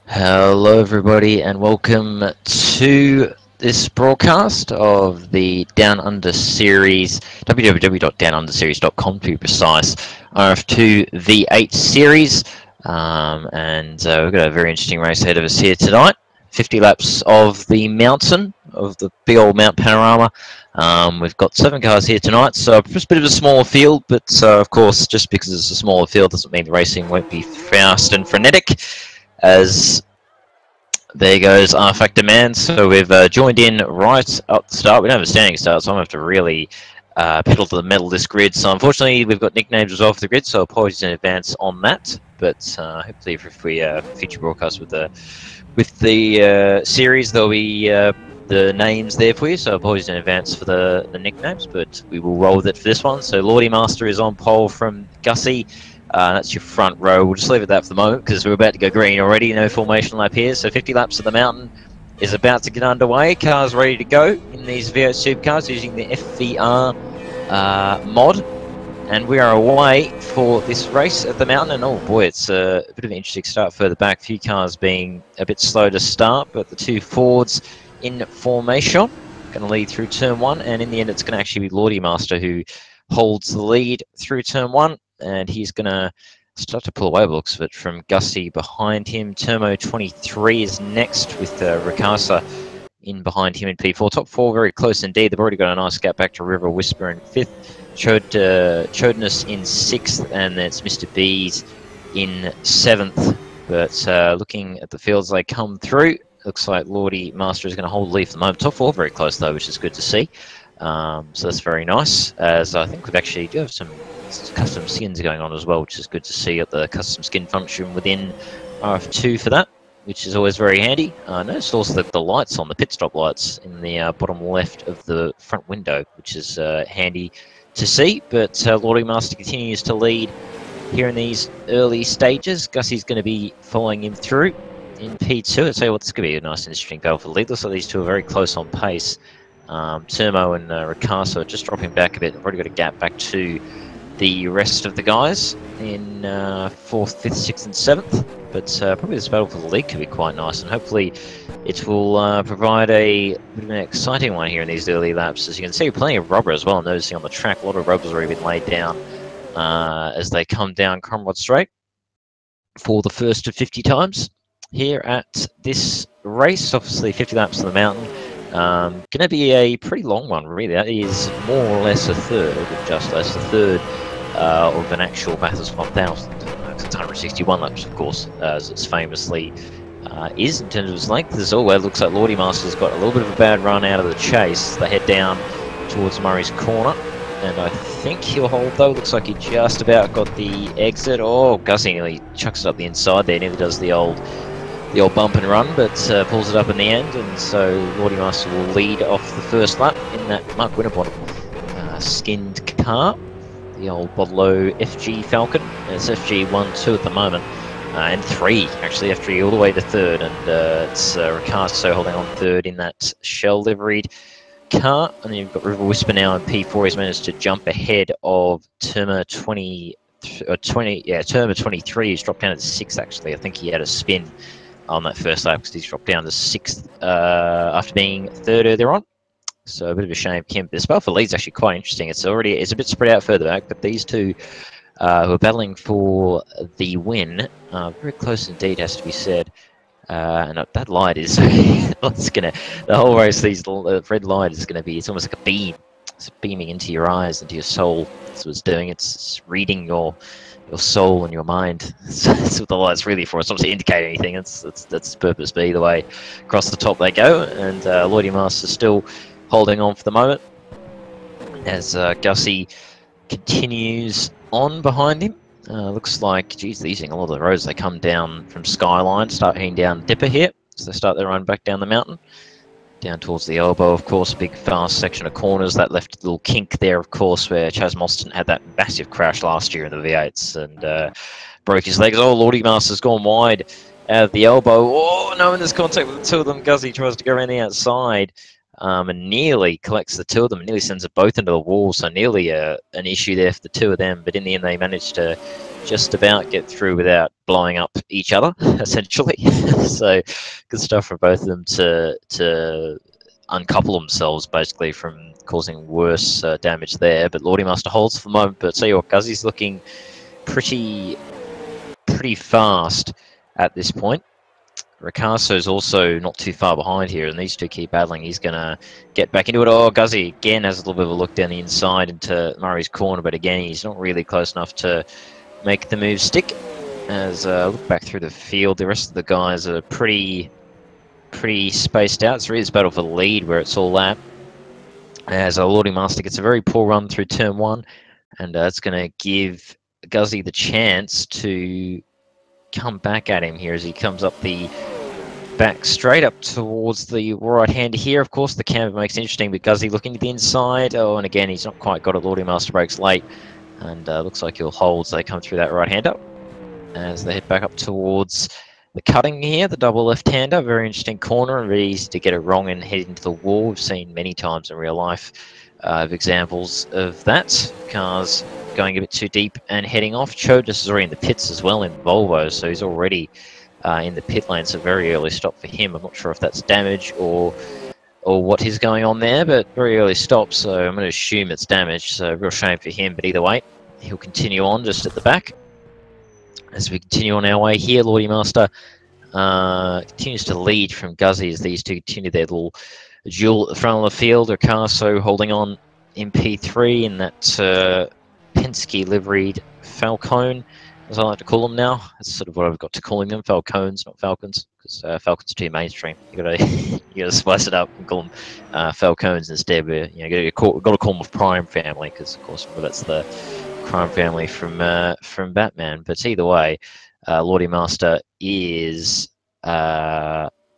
Hello everybody and welcome to this broadcast of the Down Under series, www.downunderseries.com to be precise, RF2 V8 series, and we've got a very interesting race ahead of us here tonight. 50 laps of the mountain, of the big old Mount Panorama. We've got 7 cars here tonight, so just a bit of a smaller field, but of course just because it's a smaller field doesn't mean the racing won't be fast and frenetic. As there goes R Factor Man. So we've joined in right up the start. We don't have a standing start, so I'm going to have to really pedal to the metal this grid. So unfortunately, we've got nicknames as well for the grid, so apologies in advance on that. But hopefully, if we feature broadcast with the series, there'll be the names there for you. So apologies in advance for the nicknames, but we will roll with it for this one. So Lordy Master is on pole from Gussie. That's your front row. We'll just leave it at that for the moment because we're about to go green already. No formation lap here. So 50 laps of the mountain is about to get underway. Cars ready to go in these V8 Supercars using the FVR mod. And we are away for this race at the mountain. And oh boy, it's a bit of an interesting start further back. A few cars being a bit slow to start, but the 2 Fords in formation. Going to lead through turn 1. And in the end, it's going to actually be Lordy Master who holds the lead through turn 1. And he's going to start to pull away, looks of it, from Gussie behind him. Turmo 23 is next with Ricasa in behind him in P4. Top 4 very close indeed. They've already got a nice gap back to River Whisper in 5th. Chodness in 6th, and it's Mr. B's in 7th. But looking at the fields they come through, looks like Lordy Master is going to hold the lead for the moment. Top 4 very close though, which is good to see. So that's very nice, as I think we've actually do have some custom skins going on as well, which is good to see at the custom skin function within RF2 for that, which is always very handy. I noticed also that the lights on the pit stop lights in the bottom left of the front window, which is handy to see. But Lordy Master continues to lead here in these early stages. Gussie's going to be following him through in P2. I'd say this could be a nice and interesting battle for the lead. Looks like these two are very close on pace. Turmo and Ricasa are just dropping back a bit. I've already got a gap back to the rest of the guys in 4th, 5th, 6th and 7th, but probably this battle for the lead could be quite nice, and hopefully it will provide a bit of an exciting one here in these early laps. As you can see, plenty of rubber as well. I'm noticing on the track a lot of rubber's already been laid down as they come down Cromrod Straight for the first of 50 times here at this race. Obviously 50 laps of the mountain. Going to be a pretty long one, really. That is more or less a third, just less a third of an actual Bathurst 1000. It's 161 laps, of course, as it's famously is in terms of its length. As always, looks like Lordy Master's got a little bit of a bad run out of the chase. They head down towards Murray's Corner, and I think he'll hold though. Looks like he just about got the exit. Oh, Gussie nearly chucks it up the inside there. Nearly does the old bump and run, but pulls it up in the end, and so Lordy Master will lead off the first lap in that Mark Winterbottom skinned car, the old Bodlow FG Falcon. It's FG 1-2 at the moment, and 3 actually, FG all the way to 3rd, and it's Ricasa holding on 3rd in that shell liveried car, and then you've got River Whisper now in P4. He's managed to jump ahead of Turma 23. He's dropped down to 6th actually. I think he had a spin on that first lap because he's dropped down to 6th after being 3rd earlier on. So a bit of a shame for him. This battle for lead's actually quite interesting. It's a bit spread out further back, but these two who are battling for the win very close indeed, has to be said. And that light is it's gonna, the whole race, the red light is gonna be, it's almost like a beam. It's beaming into your eyes, into your soul. That's what it's doing. It's reading your soul and your mind. That's what the light's really for. It's not to indicate anything. That's the purpose. But either way, across the top they go, and Lordy Master still holding on for the moment as Gussie continues on behind him. Looks like, geez, they're using a lot of the roads. They come down from Skyline, start heading down Dipper here, so they start their run back down the mountain. Down towards the elbow, of course, a big fast section of corners. That left a little kink there, of course, where Chaz Mostyn had that massive crash last year in the V8s and broke his legs. Oh, Lordy Master's gone wide out of the elbow. Oh, no, and there's contact with the 2 of them. Gussie tries to go around the outside. and nearly collects the two of them, and nearly sends it both into the wall, so nearly an issue there for the two of them, but in the end they managed to just about get through without blowing up each other, essentially. So good stuff for both of them to uncouple themselves, basically, from causing worse damage there. But Lordy Master holds for the moment, but see what Guzzy's looking pretty fast at this point. Ricasso's also not too far behind here, and these two keep battling. He's going to get back into it. Oh, Guzzy again has a little bit of a look down the inside into Murray's corner, but again, he's not really close enough to make the move stick. As look back through the field, the rest of the guys are pretty spaced out. It's really this battle for the lead where it's all at. As Lordy Master gets a very poor run through turn one, and it's going to give Guzzy the chance to come back at him here as he comes up the back straight up towards the right-hander here. Of course, the camber makes it interesting, but Guzzy looking to the inside. Oh, and again, he's not quite got it. Lordy Master breaks late, and looks like he'll hold, so they come through that right-hander as they head back up towards the cutting here, the double left-hander. Very interesting corner, and very easy to get it wrong and head into the wall. We've seen many times in real life of examples of that. Cars going a bit too deep and heading off. Chodus is already in the pits as well in Volvo, so he's already in the pit lane. So very early stop for him. I'm not sure if that's damage or what is going on there, but very early stop, so I'm going to assume it's damage. So real shame for him, but either way, he'll continue on just at the back. As we continue on our way here, Lordy Master continues to lead from Guzzy as these two continue their little duel at the front of the field. Ricasso holding on in P3 in that Penske liveried Falcone, as I like to call them now. That's sort of what I've got to calling them, Falcones, not Falcons, because Falcons too mainstream. You gotta spice it up and call them Falcones instead. But you know, got to call them a Prime family, because of course that's the crime family from Batman. But either way, Lordy Master is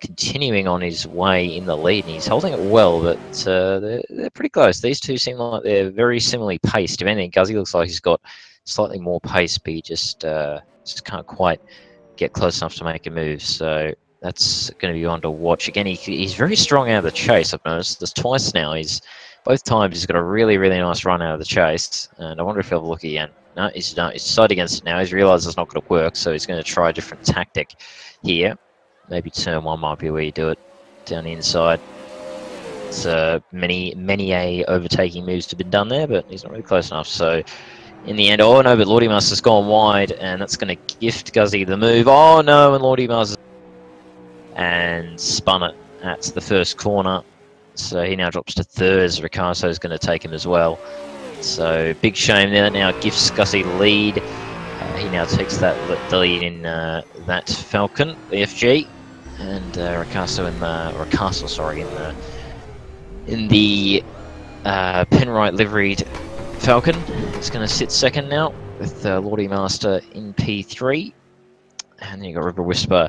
continuing on his way in the lead, and he's holding it well, but they're pretty close. These two seem like they're very similarly paced. If anything, Guzzy looks like he's got slightly more pace, but he just can't quite get close enough to make a move. So that's going to be one to watch. Again, he's very strong out of the chase. I've noticed this twice now. Both times he's got a really nice run out of the chase, and I wonder if he'll have a look again. No, he's decided against it now. He's realised it's not going to work, so he's going to try a different tactic here. Maybe turn one might be where you do it, down the inside. It's many overtaking moves have been done there, but he's not really close enough. So in the end, oh no, but Lordy Master's gone wide, and that's going to gift Guzzy the move. Oh no, and Lordy Master and spun it at the first corner. So he now drops to third as Ricasso's going to take him as well. So big shame there. Now gifts Guzzy the lead. He now takes the lead in that Falcon, the FG, and Ricasso in the Penrite liveried Falcon. He's going to sit second now with Lordy Master in P3, and then you got River Whisper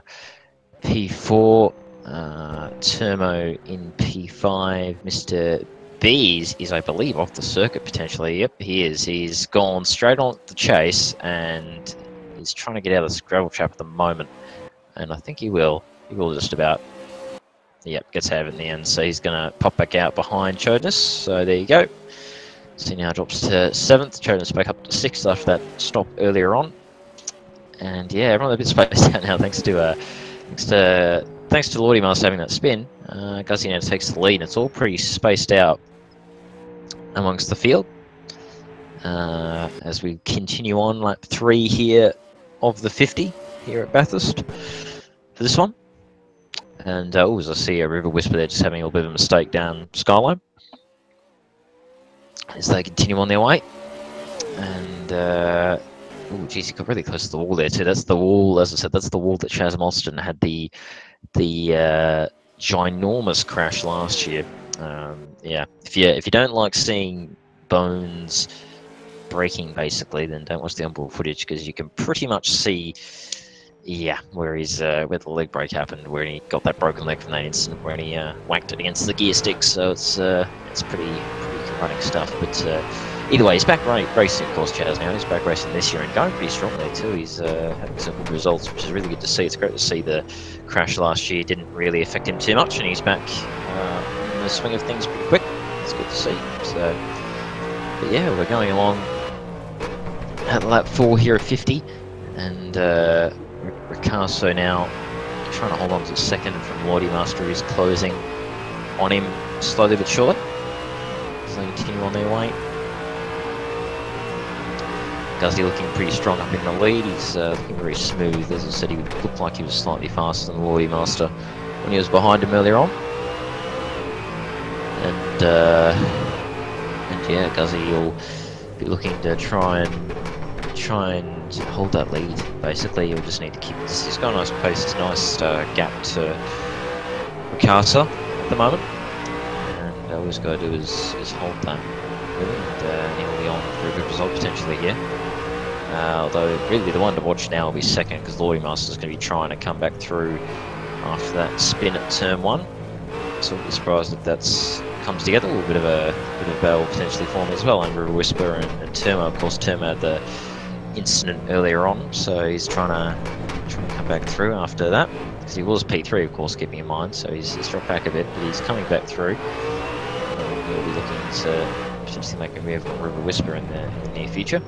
P4. Termo in P5. Mr. B is, I believe, off the circuit potentially. Yep, he is. He's gone straight on the chase, and he's trying to get out of this gravel trap at the moment. And I think he will. He will just about. Yep, gets out of it in the end. So he's going to pop back out behind Chodus. So there you go. So he now drops to 7th. Chodus back up to 6th after that stop earlier on. And yeah, everyone's a bit spaced out now thanks to Lordy Master having that spin. Guzzy now takes the lead, and it's all pretty spaced out amongst the field. As we continue on lap 3 here of the 50 here at Bathurst for this one. And as I see a River Whisper there just having a little bit of a mistake down Skyline as they continue on their way. And oh geez, he got really close to the wall there too. That's the wall, as I said, that's the wall that Chaz Mostyn had the ginormous crash last year. Yeah, if you don't like seeing bones breaking, basically, then don't watch the onboard footage, because you can pretty much see, yeah, where the leg break happened, where he got that broken leg from that incident, where he whacked it against the gear stick. So it's pretty confronting stuff. But either way, he's back racing, of course, Chaz now. He's back racing this year and going pretty strongly too. He's having some good results, which is really good to see. It's great to see the crash last year didn't really affect him too much, and he's back the swing of things pretty quick. It's good to see. So, but yeah, we're going along at lap 4 here at 50, and Ricardo now trying to hold on to second from Lordy Master, who's closing on him slowly but surely. So they continue on their way. Guzzy looking pretty strong up in the lead. He's looking very smooth. As I said, he looked like he was slightly faster than Lordy Master when he was behind him earlier on. And yeah, Guzzy will be looking to try and hold that lead. Basically, he'll just need to keep this. He's got a nice pace, nice gap to Ricardo at the moment. And all he's got to do is hold that, really, and he'll be on for a good result potentially here. Although really the one to watch now will be second, because Lordy Master's going to be trying to come back through after that spin at turn 1. So I'll be surprised if that comes together. A little bit of a battle potentially forming as well under Whisper and Turmo. Of course, Turmo had the incident earlier on, so he's trying to come back through after that, because he was P3, of course, keeping in mind. So he's dropped back a bit, but he's coming back through. He'll be looking to potentially make a move on River Whisper in the near future.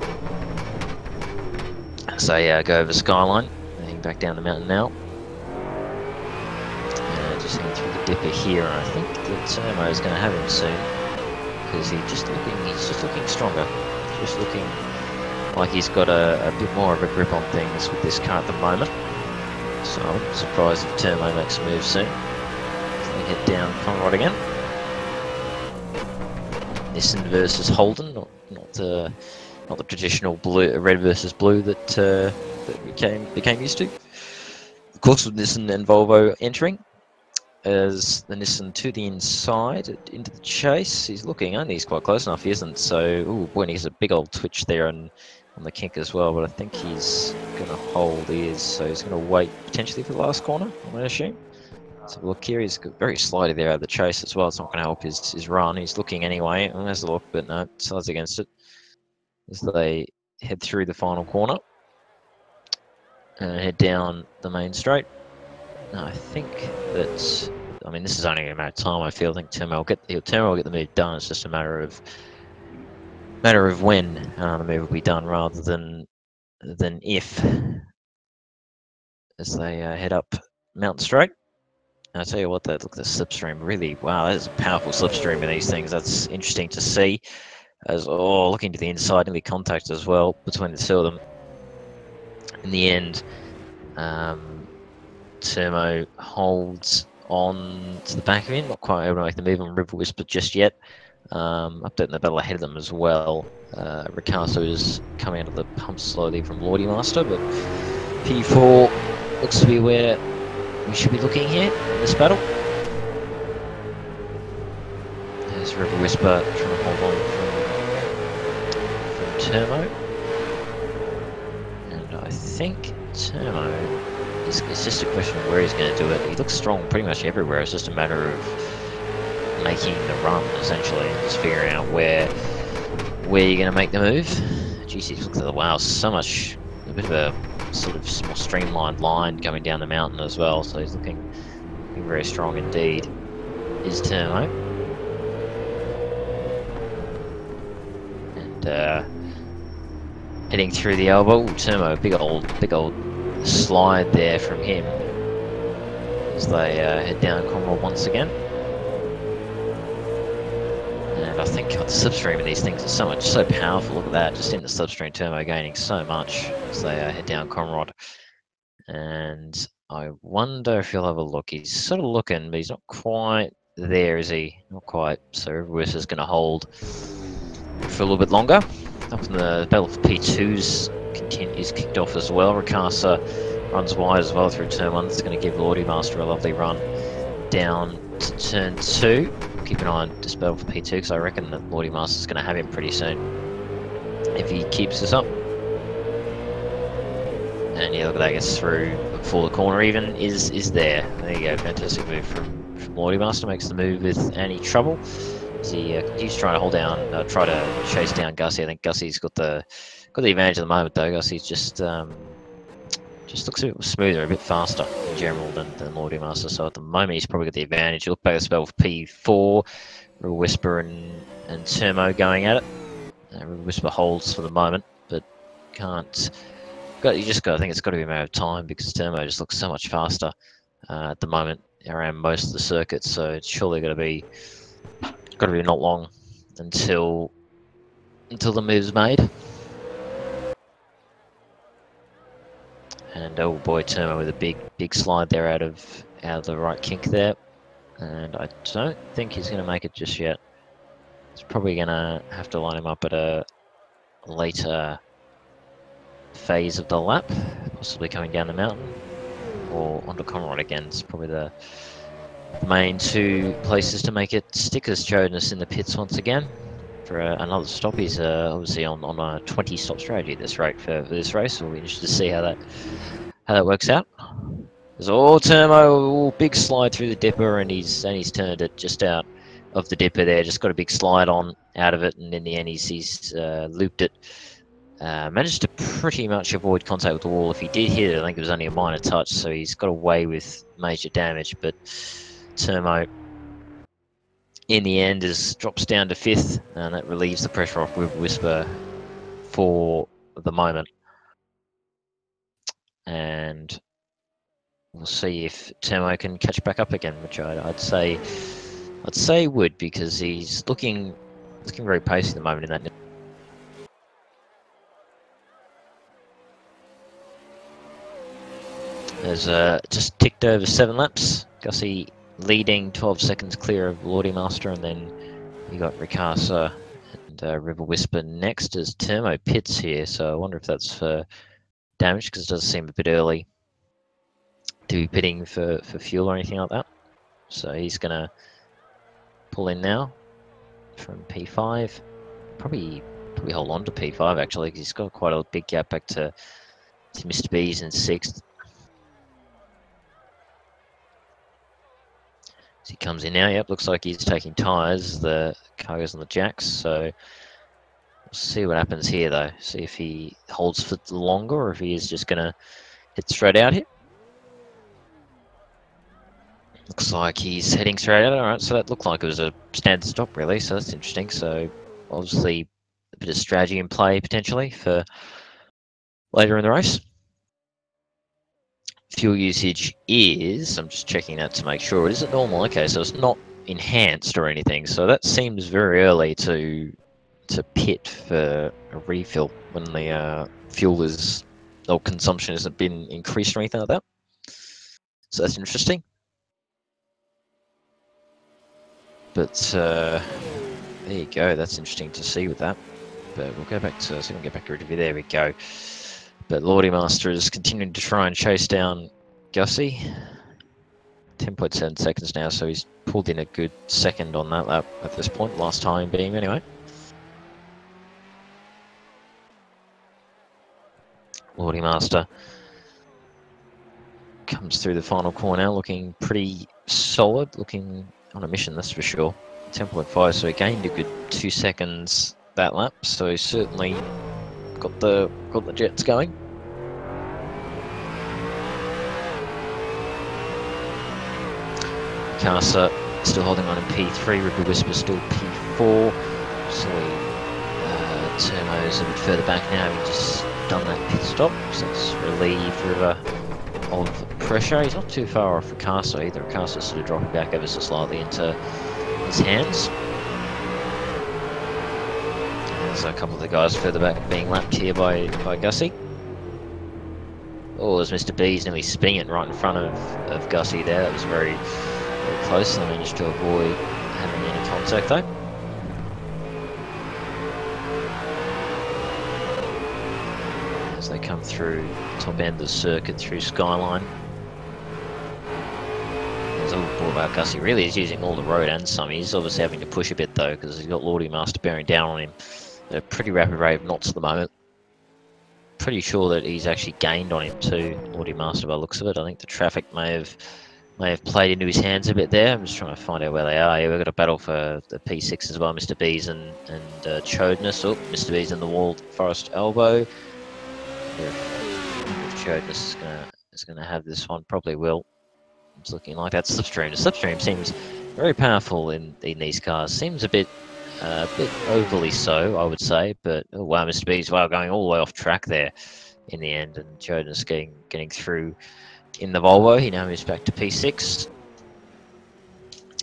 So yeah, go over Skyline, heading back down the mountain now. Just heading through the dipper here, and I think that Turmo is going to have him soon, because he's just looking stronger. Just looking like he's got a bit more of a grip on things with this car at the moment. So I'm not surprised if Turmo makes a move soon. So they head down Conrad again. Nissan versus Holden, not the traditional blue, red versus blue that we became used to. Of course, with Nissan and Volvo entering, as the Nissan to the inside into the chase. He's looking, and he's quite close enough, he isn't. So, ooh, boy, he's a big old twitch there on the kink as well. But I think he's going to hold his, so he's going to wait potentially for the last corner, I'm going to assume. So look here, he's very slidey there out of the chase as well. It's not going to help his run. He's looking anyway. Oh, there's a look, but no, sides against it as they head through the final corner and head down the main straight. No, I think that, I mean, this is only a matter of time. I feel. I think Turmo will get the move done. It's just a matter of when the move will be done, rather than if, as they head up Mountain Straight. And I tell you what, look at the slipstream. Really, wow, that is a powerful slipstream in these things. That's interesting to see. As looking to the inside, and the contact as well between the two of them. In the end, Turmo holds on to the back of him, not quite able to make the move on River Whisper just yet. Updating the battle ahead of them as well. Ricardo is coming out of the pump slowly from Lordy Master, but P4 looks to be where we should be looking here in this battle. There's River Whisper trying to hold on from Turmo. And I think Turmo, it's just a question of where he's going to do it. He looks strong pretty much everywhere. It's just a matter of making the run, essentially, and just figuring out where you're going to make the move. Jeez, he looks at the wow, so much, a bit of a sort of more streamlined line coming down the mountain as well. So he's looking very strong indeed. Is Turmo. And heading through the elbow. Turmo, big old slide there from him as they head down Conrad once again. And I think the slipstream of these things is so powerful. Look at that, just in the slipstream, Turmo gaining so much as they head down Conrad. And I wonder if he'll have a look. He's sort of looking, but he's not quite there, is he? Not quite. So Riverwest is going to hold for a little bit longer. Up in the battle for P2's is kicked off as well. Ricardo runs wide as well through turn 1. It's going to give Lordy Master a lovely run down to turn 2. Keep an eye on this battle for P2, because I reckon that Lordy Master's going to have him pretty soon if he keeps this up. And yeah, look at that, gets through before the corner even is there. There you go, fantastic move from Lordy Master, makes the move with any trouble. As he continues trying to hold down, try to chase down Gussie. I think Gussie's got the advantage at the moment though. Gussie's just just looks a bit smoother, a bit faster in general than Lordy Master. So at the moment, he's probably got the advantage. You look back at the spell with P4, Real Whisper and Termo going at it. Real Whisper holds for the moment, but can't. You just got. I think it's got to be a matter of time because Termo just looks so much faster at the moment around most of the circuits. So it's surely got to be not long until the move's made. And oh boy, Termo with a big slide there out of the right kink there, and I don't think he's going to make it just yet. He's probably going to have to line him up at a later phase of the lap, possibly coming down the mountain or onto Conrad again. It's probably the main two places to make it stick, as Chodness in the pits once again for another stop. He's obviously on a 20-stop strategy this rate for this race, so we'll be interested to see how that works out. There's Termo, big slide through the dipper, and he's turned it just out of the dipper there. Just got a big slide on out of it, and in the end he's looped it. Managed to pretty much avoid contact with the wall. If he did hit it, I think it was only a minor touch, so he's got away with major damage. But Termo, in the end, drops down to 5th, and that relieves the pressure off with Whisper for the moment. And we'll see if Termo can catch back up again, which I'd say he would, because he's looking very pacey at the moment in that. There's just ticked over 7 laps. Gussie leading 12 seconds clear of Lordy Master, and then you got Ricasa and River Whisper next as Termo pits here. So I wonder if that's for damage, because it does seem a bit early to be pitting for fuel or anything like that. So he's gonna pull in now from P5. Probably hold on to P5 actually, because he's got quite a big gap back to Mr. B's in 6th. As he comes in now, yep, looks like he's taking tyres. The car goes on the jacks, so we'll see what happens here though. See if he holds for longer or if he is just gonna hit straight out here. Looks like he's heading straight out. Alright, so that looked like it was a standard stop really, so that's interesting. So obviously a bit of strategy in play potentially for later in the race. Fuel usage is, I'm just checking that to make sure, it isn't normal. Okay, so it's not enhanced or anything, so that seems very early to pit for a refill when the fuel or consumption hasn't been increased or anything like that. So that's interesting. But there you go, that's interesting to see with that. But we'll go back to, so we can get back to review. There we go. But Lordy Master is continuing to try and chase down Gussie. 10.7 seconds now, so he's pulled in a good second on that lap at this point, last time being anyway. Lordy Master comes through the final corner now, looking pretty solid, looking on a mission, that's for sure. 10.5, so he gained a good 2 seconds that lap, so he's certainly got the jets going. Casa still holding on in P3, River Whisper still P4. So Termo's a bit further back now, having just done that pit stop, so it's relieved River of pressure. He's not too far off Ricasa either. Ricasa's sort of dropping back ever so slightly into his hands. There's a couple of the guys further back being lapped here by Gussie. Oh, there's Mr. B's nearly spinning it right in front of Gussie there. That was very close. They managed to avoid having any contact though. As they come through the top end of the circuit through Skyline. There's all about Gussie. Really is using all the road and some. He's obviously having to push a bit though, because he's got Lordy Master bearing down on him at a pretty rapid rate of knots at the moment. Pretty sure that he's actually gained on him too, Lordy Master, by the looks of it. I think the traffic may have played into his hands a bit there. I'm just trying to find out where they are. Yeah, we've got a battle for the P6 as well. Mr. B's and Chodness. Oh, Mr. B's in the wall, Forest Elbow. Jonas is gonna have this one. Probably will. It's looking like that slipstream. The slipstream seems very powerful in these cars. Seems a bit overly so, I would say. But oh, wow, Mr. B's going all the way off track there in the end, and Jonas getting through in the Volvo. He now moves back to P6.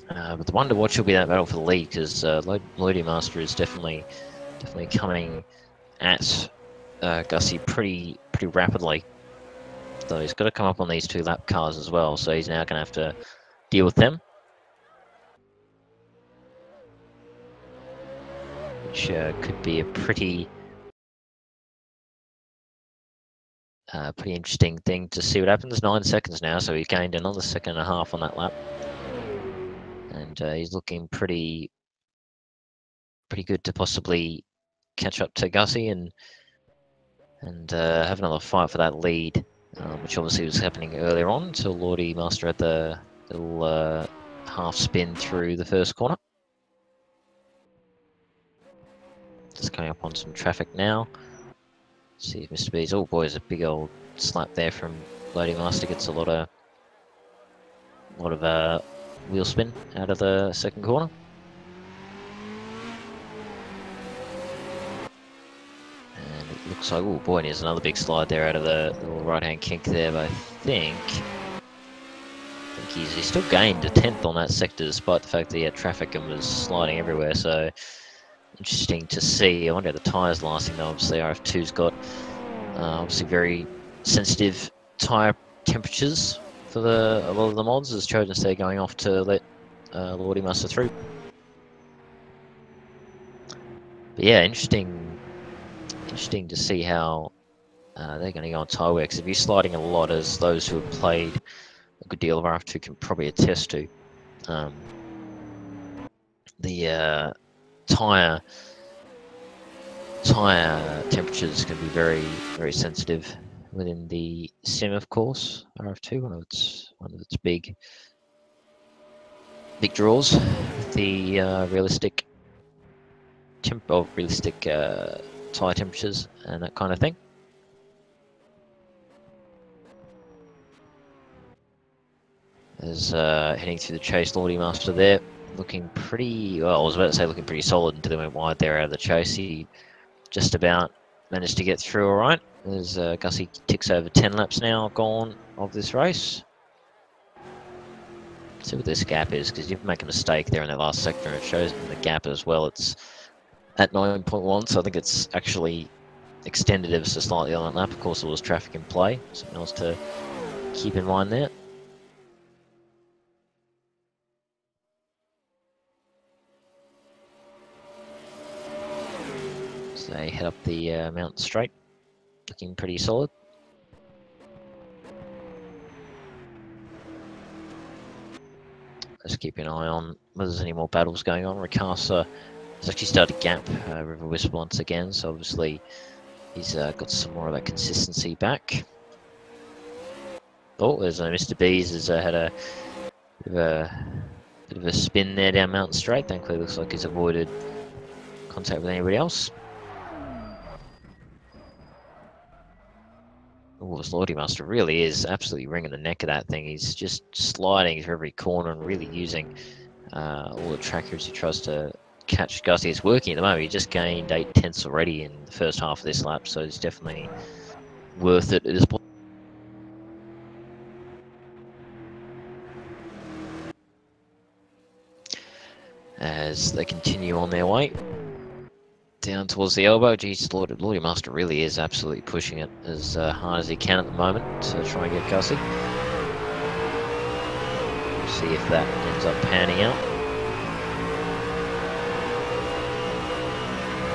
But the one to watch will be that battle for the lead, because Lloydie Master is definitely coming at Gussie pretty rapidly. Though he's got to come up on these 2 lap cars as well, so he's now going to have to deal with them, which could be a pretty interesting thing to see what happens. 9 seconds now, so he's gained another 1.5 seconds on that lap, and he's looking pretty good to possibly catch up to Gussie and have another fight for that lead, which obviously was happening earlier on until Lloydie Master had the little half spin through the first corner. Just coming up on some traffic now. See if Mr. B's. Oh boy, there's a big old slap there from Lloydie Master. Gets a lot of wheel spin out of the second corner. And it looks like, oh boy, there's another big slide there out of the little right-hand kink there. But I think he's still gained a 10th on that sector, despite the fact that he had traffic and was sliding everywhere. So interesting to see. I wonder how the tyres lasting though. Obviously RF2's got obviously very sensitive tyre temperatures for a lot of the mods, as Trojans there going off to let Lloydie Master through. But yeah, interesting to see how they're going to go on tyre wear, because if you're sliding a lot, as those who have played a good deal of RF2 can probably attest to, the tyre temperatures can be very sensitive within the sim, of course. RF2, one of its big draws with the realistic tyre temperatures and that kind of thing. As heading through the chase, Lloydie Master there looking pretty, well, I was about to say looking pretty solid until they went wide there out of the chase. He just about managed to get through all right, as Gussie ticks over 10 laps now gone of this race. Let's see what this gap is, because you make a mistake there in that last sector, and it shows in the gap as well. It's at 9.1, so I think it's actually extended ever so slightly on that lap. Of course, there was traffic in play, something else to keep in mind there. So they head up the mountain straight, looking pretty solid. Let's keep an eye on whether there's any more battles going on. Ricasa has actually started to gap River Wisp once again, so obviously he's got some more of that consistency back. Oh, there's Mr. B's has had a bit of a spin there down Mountain Straight. Thankfully, it looks like he's avoided contact with anybody else. Oh, this Lloydie Master really is absolutely wringing the neck of that thing. He's just sliding through every corner and really using all the tracker as he tries to catch Gussie. It's working at the moment. He just gained 8 tenths already in the first half of this lap, so it's definitely worth it at this point. As they continue on their way down towards the elbow. Geez, Lloydie Master really is absolutely pushing it as hard as he can at the moment to try and get Gussie. We'll see if that ends up panning out.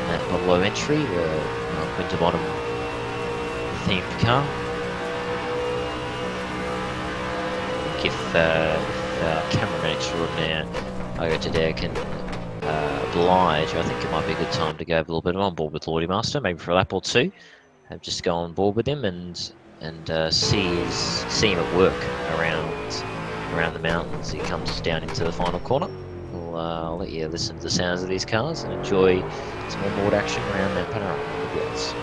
At the low entry, the winter bottom themed car. I think if our cameraman extraordinaire Argo today can oblige, I think it might be a good time to go a little bit on board with Lloydie Master, maybe for a lap or two. Just go on board with him and see him at work around the mountains. He comes down into the final corner. I'll let you listen to the sounds of these cars and enjoy some more board action around that panorama. Yes.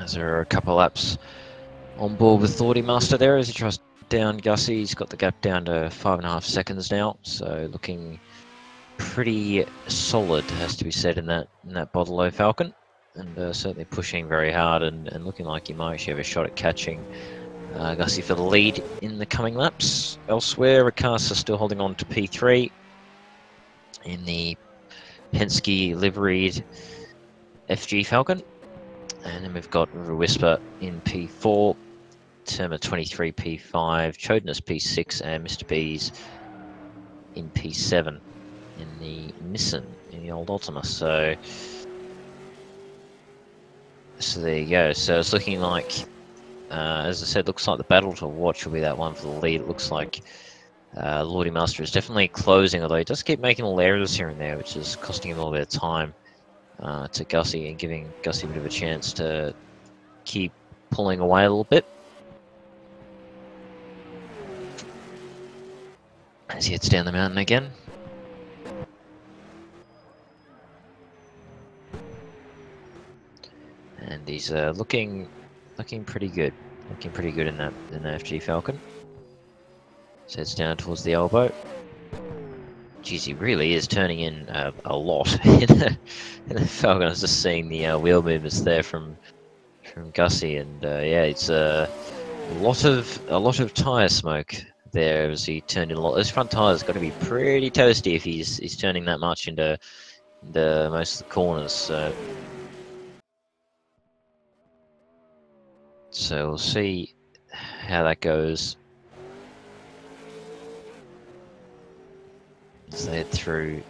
As there are a couple of laps on board with Lordy Master there as he tries to down Gussie. He's got the gap down to 5.5 seconds now, so looking pretty solid, has to be said, in that Bottle Falcon, and certainly pushing very hard and looking like he might actually have a shot at catching Gussie for the lead in the coming laps. Elsewhere, Ricasa still holding on to P3 in the Penske liveried FG Falcon, and then we've got River Whisper in P4, Terma 23 P5, Chodness P6, and Mr. B's in P7 in the Nissan, in the old Ultima. So there you go. So it's looking like, as I said, looks like the battle to watch will be that one for the lead. It looks like Lordy Master is definitely closing, although he does keep making little errors here and there, which is costing him a little bit of time to Gussie and giving Gussie a bit of a chance to keep pulling away a little bit. As he heads down the mountain again. And he's looking pretty good. Looking pretty good in that FG Falcon. So heads down towards the elbow. Geez, he really is turning in a lot in the Falcon. I was just seeing the wheel movements there from Gussie, and yeah, it's a lot of tyre smoke there as he turned in a lot. Those front tyres got to be pretty toasty if he's turning that much into most of the corners. So we'll see how that goes as they head through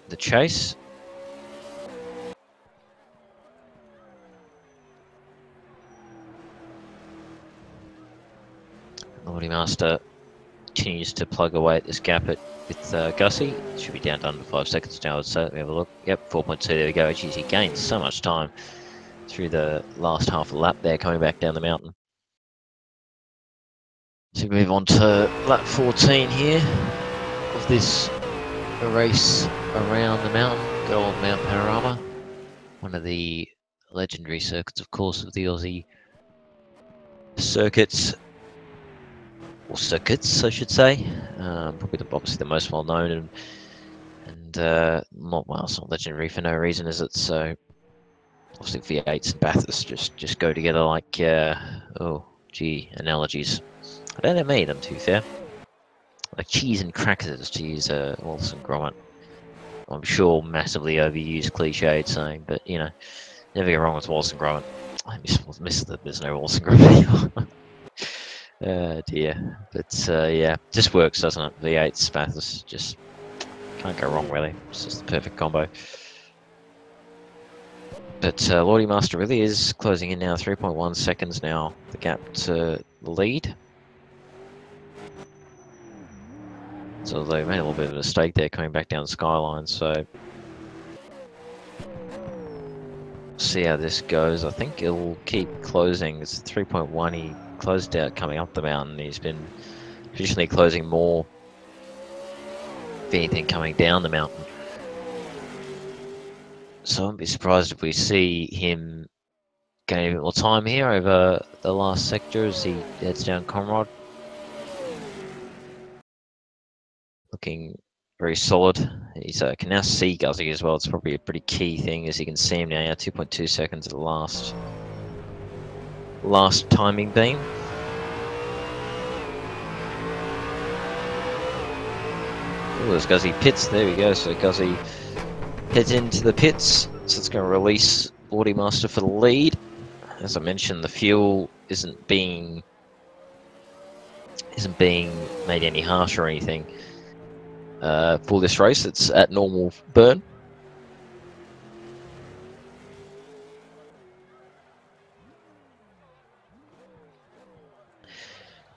the chase. Lordy Master continues to plug away at this gap with Gussie. Should be down to under 5 seconds now, so let me have a look. Yep, 4.2, there we go. Geez, he gained so much time through the last half of the lap there, coming back down the mountain. So we move on to lap 14 here of this race around the mountain. Good old Mount Panorama. One of the legendary circuits, of course, of the Aussie circuits. Or circuits, I should say. Probably obviously the most well known and not, well, it's not legendary for no reason, is it? So obviously V8s and Bathurst just go together like oh gee, analogies. I don't mean them, to be fair. Like cheese and crackers, to use Wallace and Gromit. I'm sure massively overused cliched saying, but you know, never get wrong with Wallace and Gromit. I miss that there's no Wallace and Gromit anymore. Dear, but yeah, just works, doesn't it? V8 Bathurst, just can't go wrong really. It's just the perfect combo. But Lordy Master really is closing in now, 3.1 seconds now, the gap to the lead. So they made a little bit of a mistake there coming back down the skyline, so see how this goes. I think it'll keep closing. It's 3.1. He closed out coming up the mountain. He's been traditionally closing more, if anything, coming down the mountain. So I wouldn't be surprised if we see him gain a bit more time here over the last sector as he heads down Conrod. Looking very solid. He's can now see Gussie as well. It's probably a pretty key thing as you can see him now. 2.2 seconds at the last timing beam. Oh, there's Gussie pits. There we go. So Gussie heads into the pits. So it's going to release Lordy Master for the lead. As I mentioned, the fuel isn't being made any harsher or anything for this race. It's at normal burn.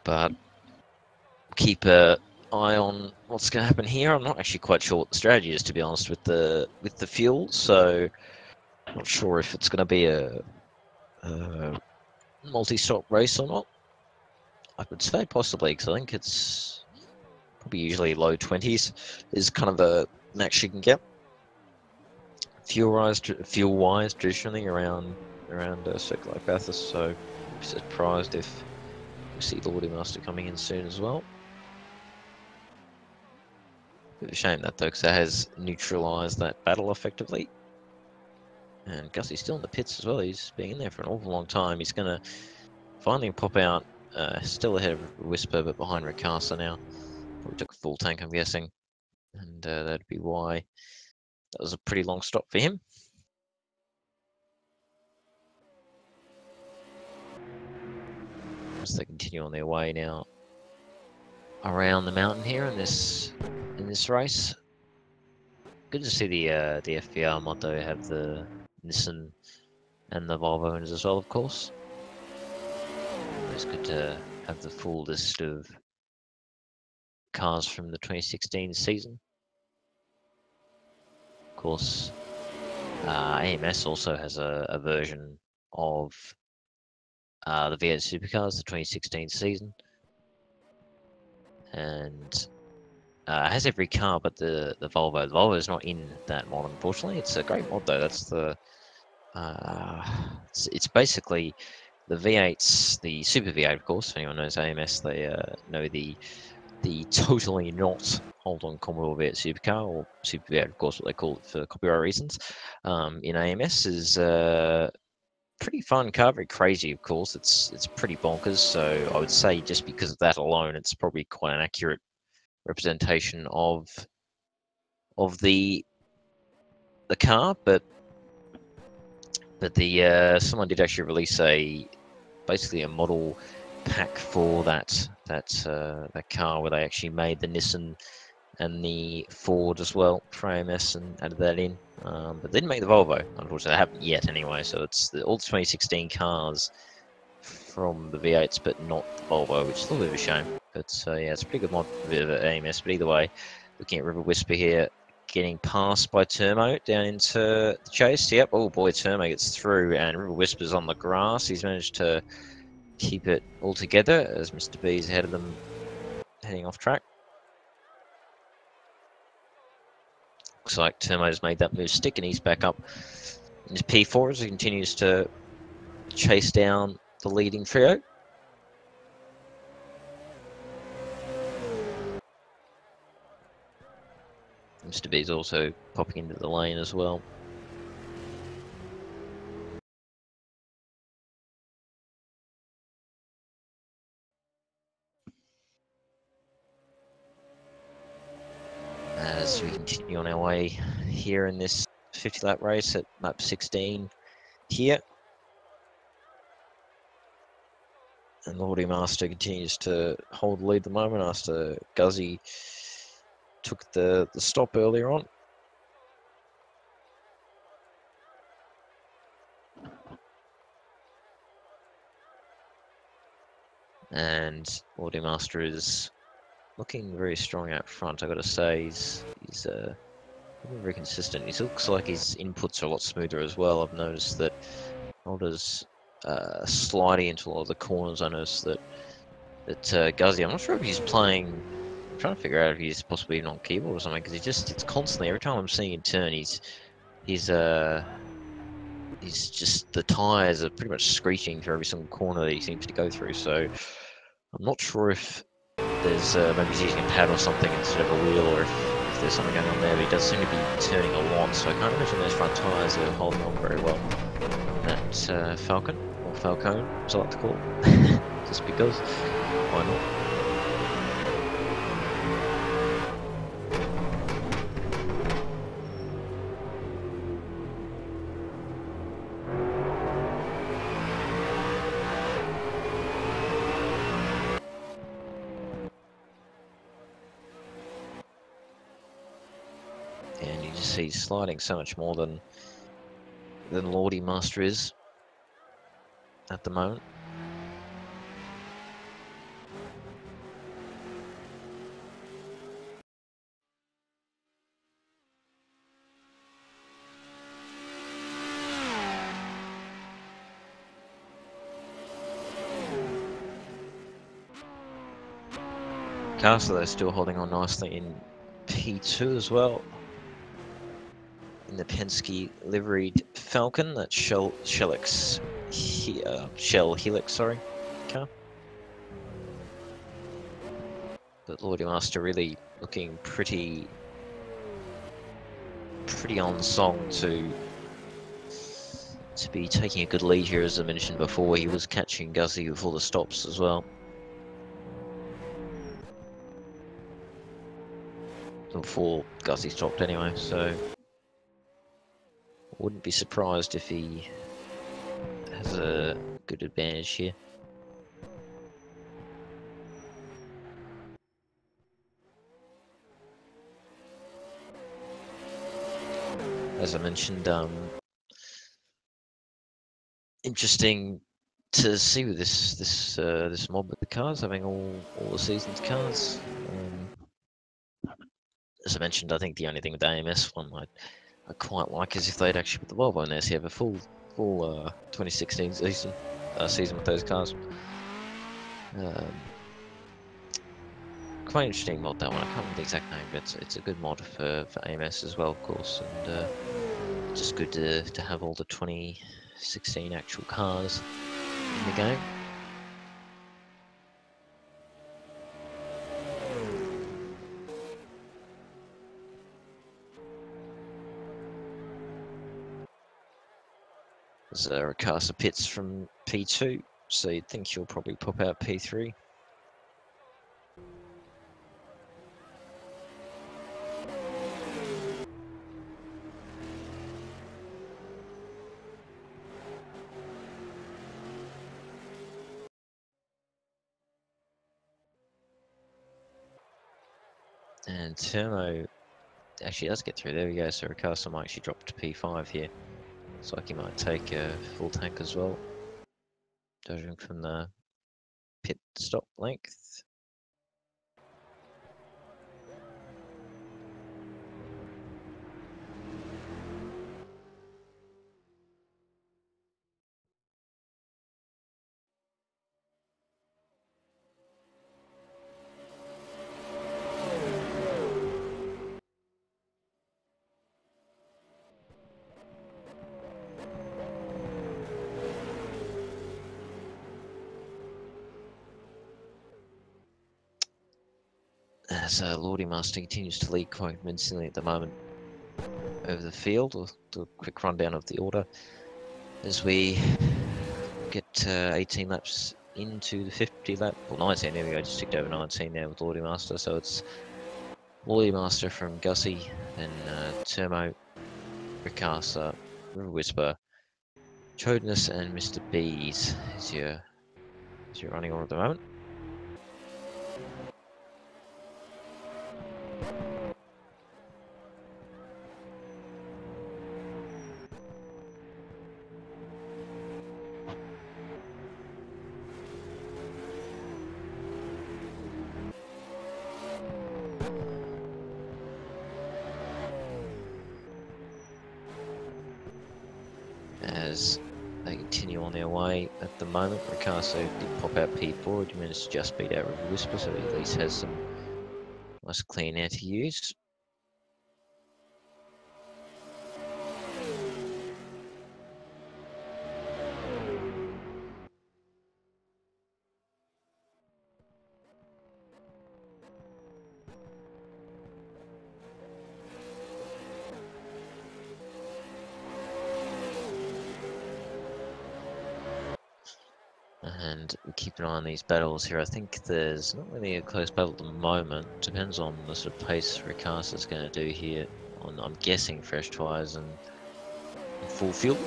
But keep an eye on what's going to happen here. I'm not actually quite sure what the strategy is, to be honest, with the fuel. So I'm not sure if it's going to be a multi-stop race or not. I would say possibly, because I think it's probably usually low 20s is kind of the max you can get. Fuel-wise, traditionally around around Circle like Bathurst, so I'd be surprised if we see Lordy Master coming in soon as well. Bit of a shame that though, because that has neutralised that battle effectively. And Gussie's still in the pits as well. He's been in there for an awful long time. He's going to finally pop out, still ahead of Whisper, but behind Ricasa now. Probably took a full tank, I'm guessing. And that'd be why that was a pretty long stop for him. As they continue on their way now around the mountain here in this race. Good to see the FPR mod though have the Nissan and the Volvo owners as well, of course. It's good to have the full list of cars from the 2016 season. Of course, AMS also has a version of the V8 Supercars, the 2016 season, and it has every car but the Volvo. The Volvo is not in that mod, unfortunately. It's a great mod though. That's the it's basically the V8s, the Super V8, of course. If anyone knows AMS, they know the totally not hold-on Commodore V8 Supercar, or Super V8, of course, what they call it for copyright reasons. In AMS is pretty fun car, very crazy, of course. It's pretty bonkers. So I would say just because of that alone, it's probably quite an accurate representation of the car, but the someone did actually release basically a model pack for that car where they actually made the Nissan and the Ford as well for AMS and added that in, but they didn't make the Volvo, unfortunately. They haven't yet anyway. So it's all the 2016 cars from the V8s, but not the Volvo, which is a little bit of a shame. But yeah, it's a pretty good mod for AMS. But either way, looking at River Whisper here, getting passed by Turmo down into the chase. Yep, oh boy, Turmo gets through, and River Whisper's on the grass. He's managed to keep it all together as Mr. B's ahead of them, heading off track. Looks like Turmo's made that move stick, and he's back up in his P4 as he continues to chase down the leading trio. Mr. B's also popping into the lane as well. As we continue on our way here in this 50-lap race at lap 16 here. And Lordy Master continues to hold the lead at the moment after Guzzy took the stop earlier on. And Lordy Master is looking very strong out front, I gotta say. He's very consistent. He looks like his inputs are a lot smoother as well. I've noticed that Older's sliding into a lot of the corners. I noticed that Guzzy, I'm not sure if he's playing. I'm trying to figure out if he's possibly even on keyboard or something, because it's constantly, every time I'm seeing him turn, he's just, the tires are pretty much screeching through every single corner that he seems to go through. So I'm not sure if there's maybe he's using a pad or something instead of a wheel, or if there's something going on there, but he does seem to be turning a lot, so I can't imagine those front tyres are holding on very well. That Falcon, or Falcone, as I like to call it, just because, why not? And you just see sliding so much more than Lordy Master is at the moment. Castle, though, still holding on nicely in P2 as well. in the Penske liveried Falcon, that Shell Helix, sorry, car. But Lordy Master really looking pretty on song to be taking a good lead here. As I mentioned before, he was catching Gussie with all the stops as well. Before Gussie stopped anyway, so wouldn't be surprised if he has a good advantage here. As I mentioned, interesting to see with this mob with the cars, having all the season's cars. As I mentioned, I think the only thing with the AMS one I quite like is if they'd actually put the Volvo in there, so you have a full 2016 season with those cars. Quite interesting mod, that one. I can't remember the exact name, but it's a good mod for AMS as well, of course, and just good to have all the 2016 actual cars in the game. There's Ricasa Pitts from P2, so you'd think he'll probably pop out P3. And Turmo actually does get through. There we go. So Ricasa might actually drop to P5 here. Looks like he might take a full tank as well, judging from the pit stop length. As Lordy Master continues to lead quite convincingly at the moment over the field. We'll do a quick rundown of the order as we get 18 laps into the 50 lap, well 19, there we go, just ticked over 19 there with Lordy Master. So it's Lordy Master from Gussie, then Turmo, Ricasa, River Whisper, Chodness, and Mr. Bees is your running order at the moment. As they continue on their way at the moment, Ricasa did pop out P4, he managed to just beat out River Whisper, so he at least has some nice clean air to use. And we keep an eye on these battles here. I think there's not really a close battle at the moment. Depends on the sort of pace Ricasa's going to do here on, I'm guessing, fresh tyres and full fuel.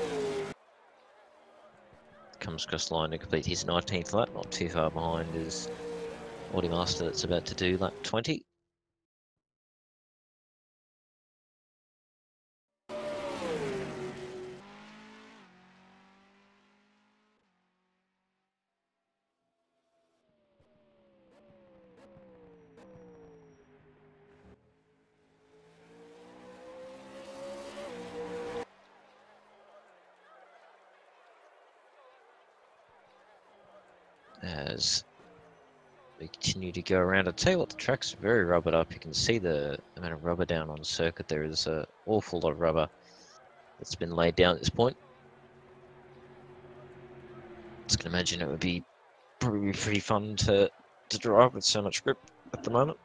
Comes across the line to complete his 19th lap, not too far behind is Lordy Master that's about to do lap 20. As we continue to go around, I'll tell you what, the track's very rubbered up. You can see the amount of rubber down on the circuit. There is an awful lot of rubber. that's been laid down at this point. I can imagine it would be probably pretty fun to drive with so much grip at the moment.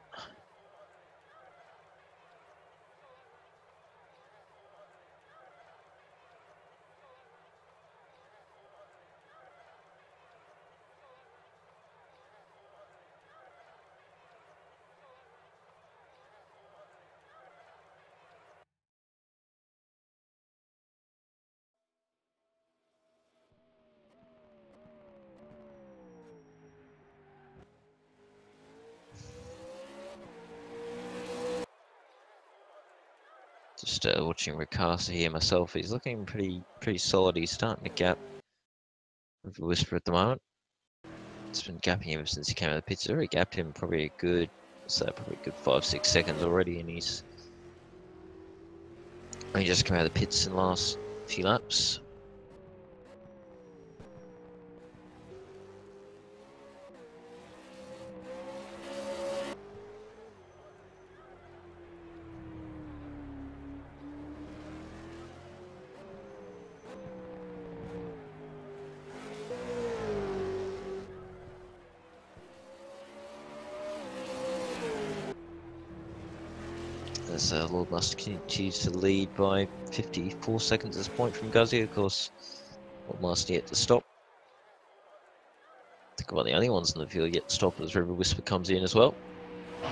Just watching Ricasa here myself. He's looking pretty solid. He's starting to gap with Whisper at the moment. It's been gapping ever since he came out of the pits. It's already gapped him probably a good 5-6 seconds already, and he's only just come out of the pits in the last few laps. As Lord Master continues to lead by 54 seconds at this point from Guzzi. Of course, Lord Master yet to stop. I think one of the only ones in the field yet to stop as River Whisper comes in as well. In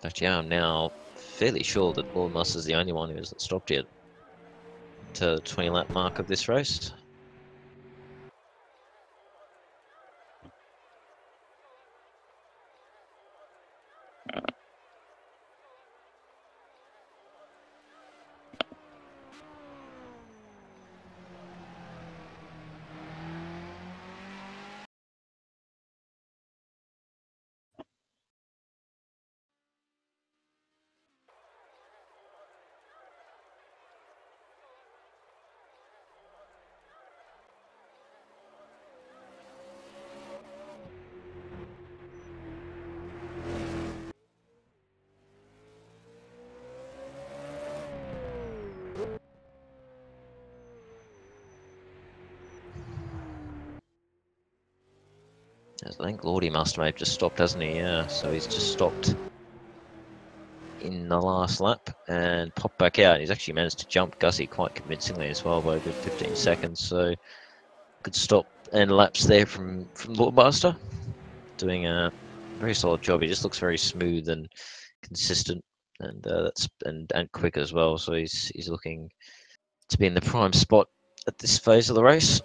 fact, yeah, I'm now fairly sure that Lord Master is the only one who hasn't stopped yet to the 20 lap mark of this race. I think Lordy must have just stopped, hasn't he? Yeah, so he's just stopped in the last lap and popped back out. He's actually managed to jump Gussie quite convincingly as well by a good 15 seconds. So good stop and laps there from Lord Master, doing a very solid job. He just looks very smooth and consistent, and and quick as well. So he's looking to be in the prime spot at this phase of the race.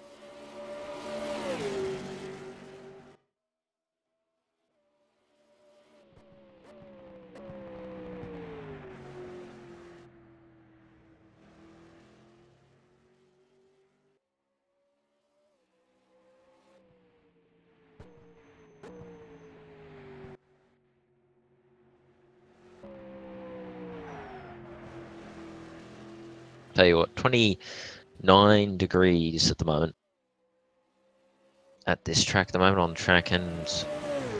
Tell you what, 29 degrees at the moment at this track, at the moment on track, and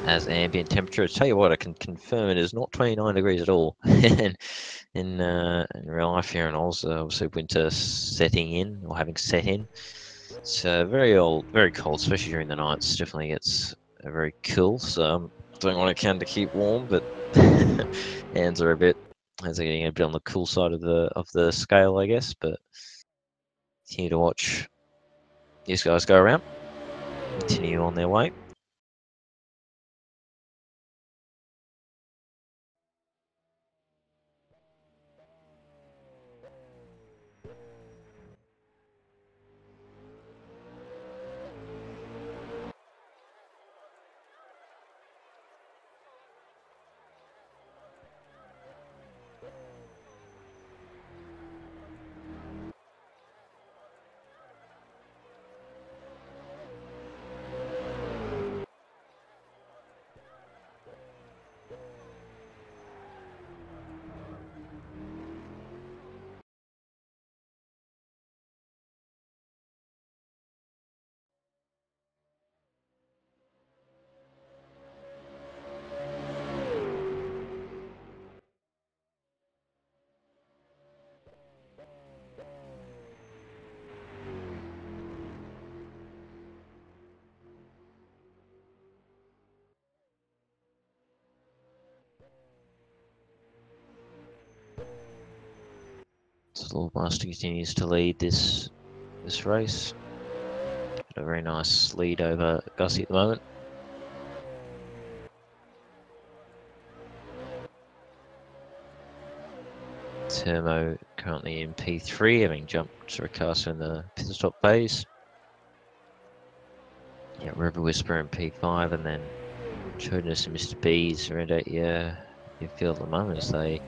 as ambient temperature. I tell you what, I can confirm it is not 29 degrees at all in real life here in Oz. Obviously, winter setting in or having set in. It's very cold, especially during the nights. Definitely gets very cool. So I'm doing what I can to keep warm, but hands are getting a bit on the cool side of the scale, I guess. But continue to watch these guys go around, continue on their way. So Lordmaster continues to lead this race. Got a very nice lead over Gussie at the moment. Termo currently in P3, having jumped to Ricardo in the pit stop phase. Yeah, River Whisperer in P5, and then Chodness and Mr. B's are at your field at the moment as they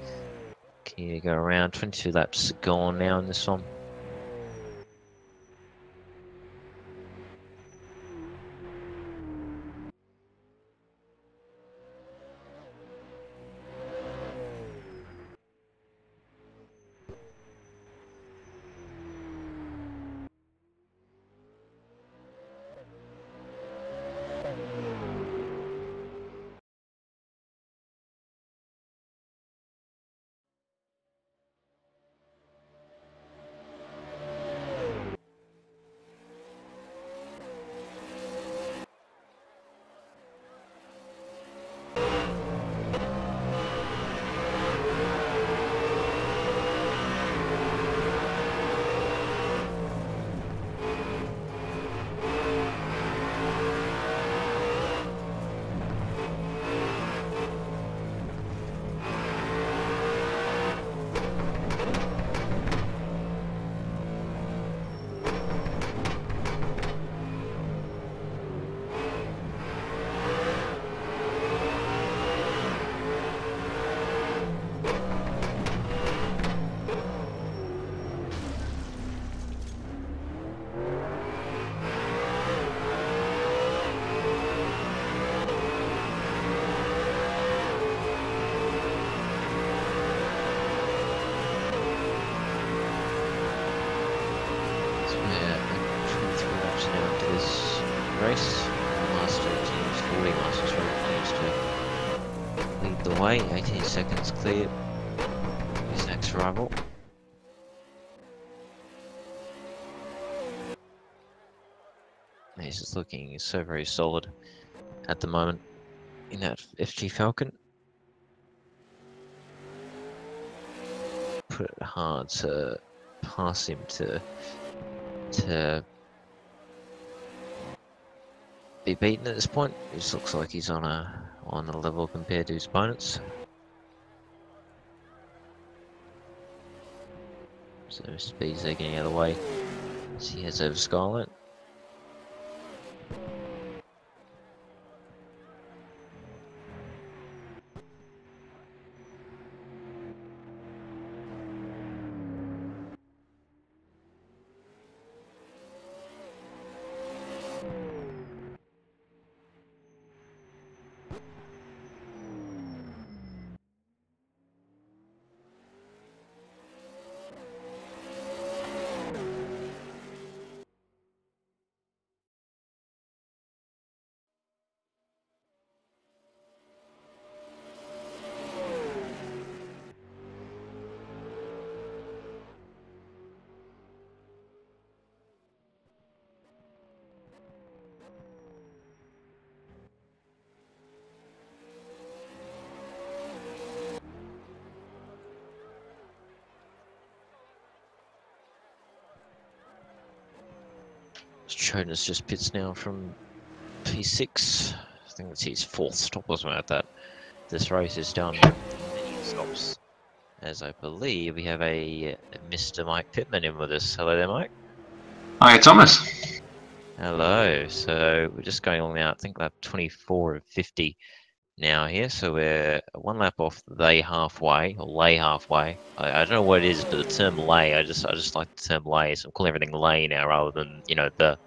continue to go around. 22 laps gone now in this one. Race. Master continues, 40 Masters Road continues to lead the way. 18 seconds clear. His next rival. He's just looking so very solid at the moment in that FG Falcon. Put it hard to pass him to be beaten at this point. He just looks like he's on a level compared to his opponents. So Speed's getting out of the way as he heads over Skyline. Chodness just pits now from P6. I think that's his 4th stop or something like that. This race is done many stops, as I believe we have a Mr. Mike Pittman in with us. Hello there, Mike. Hi, Thomas. Hello. So we're just going along now. I think lap 24 of 50 now here. So we're 1 lap off the lay halfway. I don't know what it is, but the term lay, I just like the term lay. So I'm calling everything lay now rather than, you know, the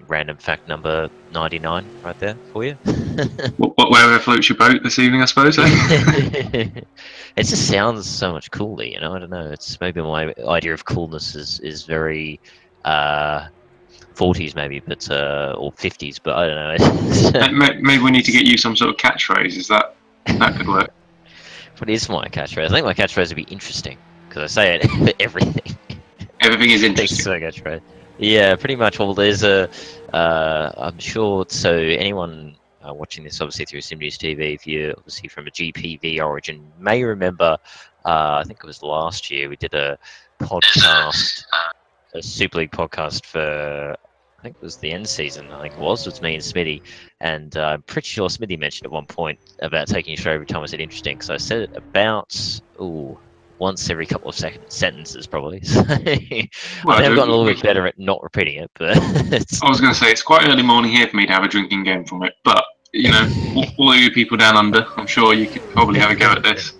random fact number 99 right there for you. Wherever floats your boat this evening, I suppose, eh? It just sounds so much cooler, you know. I don't know. It's maybe my idea of coolness is very 40s maybe, but or 50s, but I don't know. Maybe we need to get you some sort of catchphrase. Is that could work? What is my catchphrase? I think my catchphrase would be interesting because I say it for everything. Everything is interesting. Thanks for my catchphrase. Yeah, pretty much. Well, there's I'm sure. So anyone watching this, obviously through SimNews.TV, if you're obviously from a GPV origin, may remember. I think it was last year we did a podcast, a Super League podcast for, I think it was the end season. I think it was with me and Smitty, and I'm pretty sure Smitty mentioned at one point about taking a show every time I said interesting. Because I said it about once every couple of sentences, probably. So I think I've gotten a little bit better at not repeating it. But I was going to say it's quite early morning here for me to have a drinking game from it, but you know, all of you people down under, I'm sure you could probably have a go at this.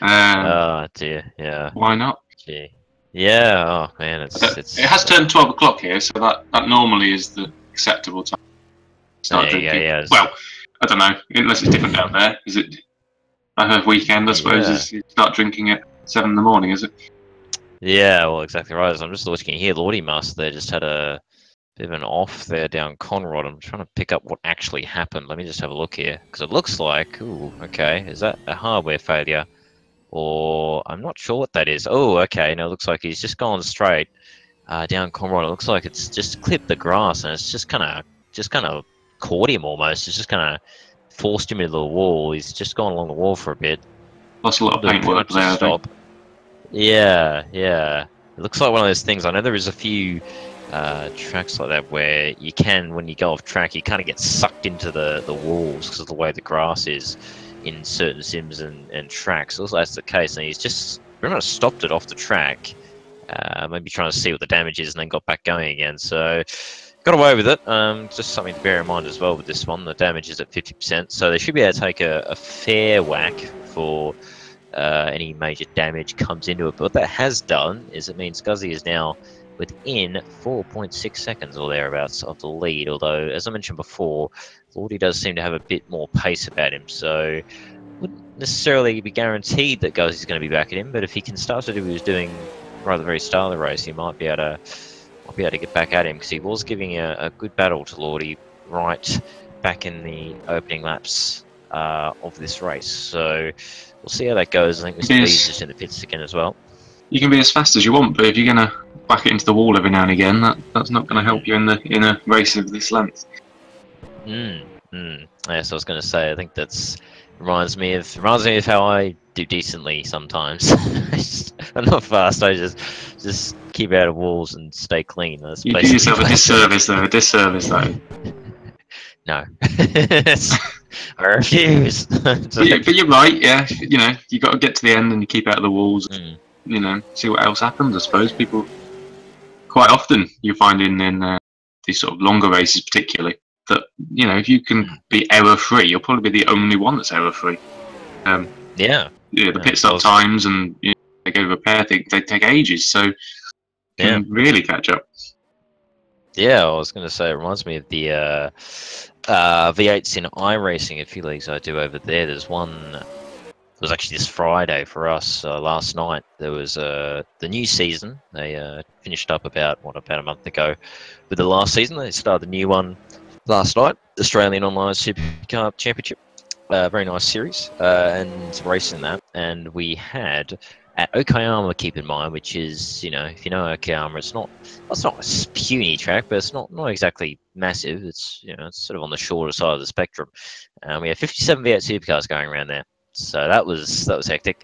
Oh dear, yeah. Why not? Gee. Yeah, oh man, it has turned 12 o'clock here, so that normally is the acceptable time to start drinking. Yeah. Well, I don't know, unless it's different down there. Is it a weekend, I suppose, is you start drinking at 7 in the morning, is it? Yeah, well, exactly right. I'm just looking here. Lordy Master there just had a bit of an off there down Conrod. I'm trying to pick up what actually happened. Let me just have a look here, because it looks like, ooh, okay, is that a hardware failure? Or I'm not sure what that is. Oh, okay. No, it looks like he's just gone straight down Conrod. It looks like it's just clipped the grass, and it's just kind of caught him almost. It's just kind of forced him into the wall. He's just gone along the wall for a bit. Lost a lot of paintwork there. Stop. Yeah. It looks like one of those things. I know there is a few tracks like that where you can, when you go off track, you kind of get sucked into the walls because of the way the grass is in certain sims and tracks. Also, that's the case, and he's just pretty much stopped it off the track, maybe trying to see what the damage is, and then got back going again. So got away with it. Just something to bear in mind as well with this one. The damage is at 50%, so they should be able to take a fair whack for any major damage comes into it. But what that has done is it means Guzzy is now within 4.6 seconds or thereabouts of the lead, although, as I mentioned before, Lordy does seem to have a bit more pace about him, so wouldn't necessarily be guaranteed that Guzzy's going to be back at him, but if he can start to do what he was doing right at the very start of the race, he might be able to get back at him, because he was giving a good battle to Lordy right back in the opening laps of this race. So we'll see how that goes. I think Mr. B's just in the pits again as well. You can be as fast as you want, but if you're going to back it into the wall every now and again, that's not going to help you in a race of this length. Yes, I was going to say, I think that's reminds me of how I do decently sometimes. I'm not fast. I just keep out of walls and stay clean. That's you do yourself a disservice, though. No. I refuse. but you're right. Yeah, you know, you got to get to the end and you keep out of the walls. You know, see what else happens. I suppose people quite often you find in these sort of longer races, particularly, that you know, if you can be error-free, you'll probably be the only one that's error-free. The pit stop times and you know, they go repair things, they take ages, so you can really catch up. Yeah, I was going to say, it reminds me of the V8s in iRacing, a few leagues I do over there. There's one, it was actually this Friday for us, last night. There was the new season. They finished up about a month ago with the last season. They started the new one last night, Australian Online Supercar Championship. Very nice series and racing that. And we had at Okayama, keep in mind, which is, you know, if you know Okayama, it's not a puny track, but it's not exactly massive. It's, you know, it's sort of on the shorter side of the spectrum. We had 57 V8 Supercars going around there. So that was hectic.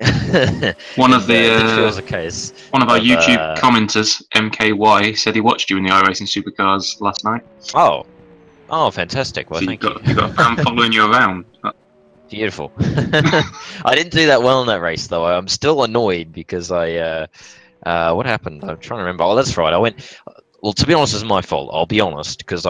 One of our YouTube commenters, MKY, said he watched you in the iRacing Supercars last night. Oh, fantastic! Well, so you got a fan following you around. Beautiful. I didn't do that well in that race, though. I'm still annoyed because what happened? I'm trying to remember. Oh, that's right. I went. Well, to be honest, it's my fault. I'll be honest, because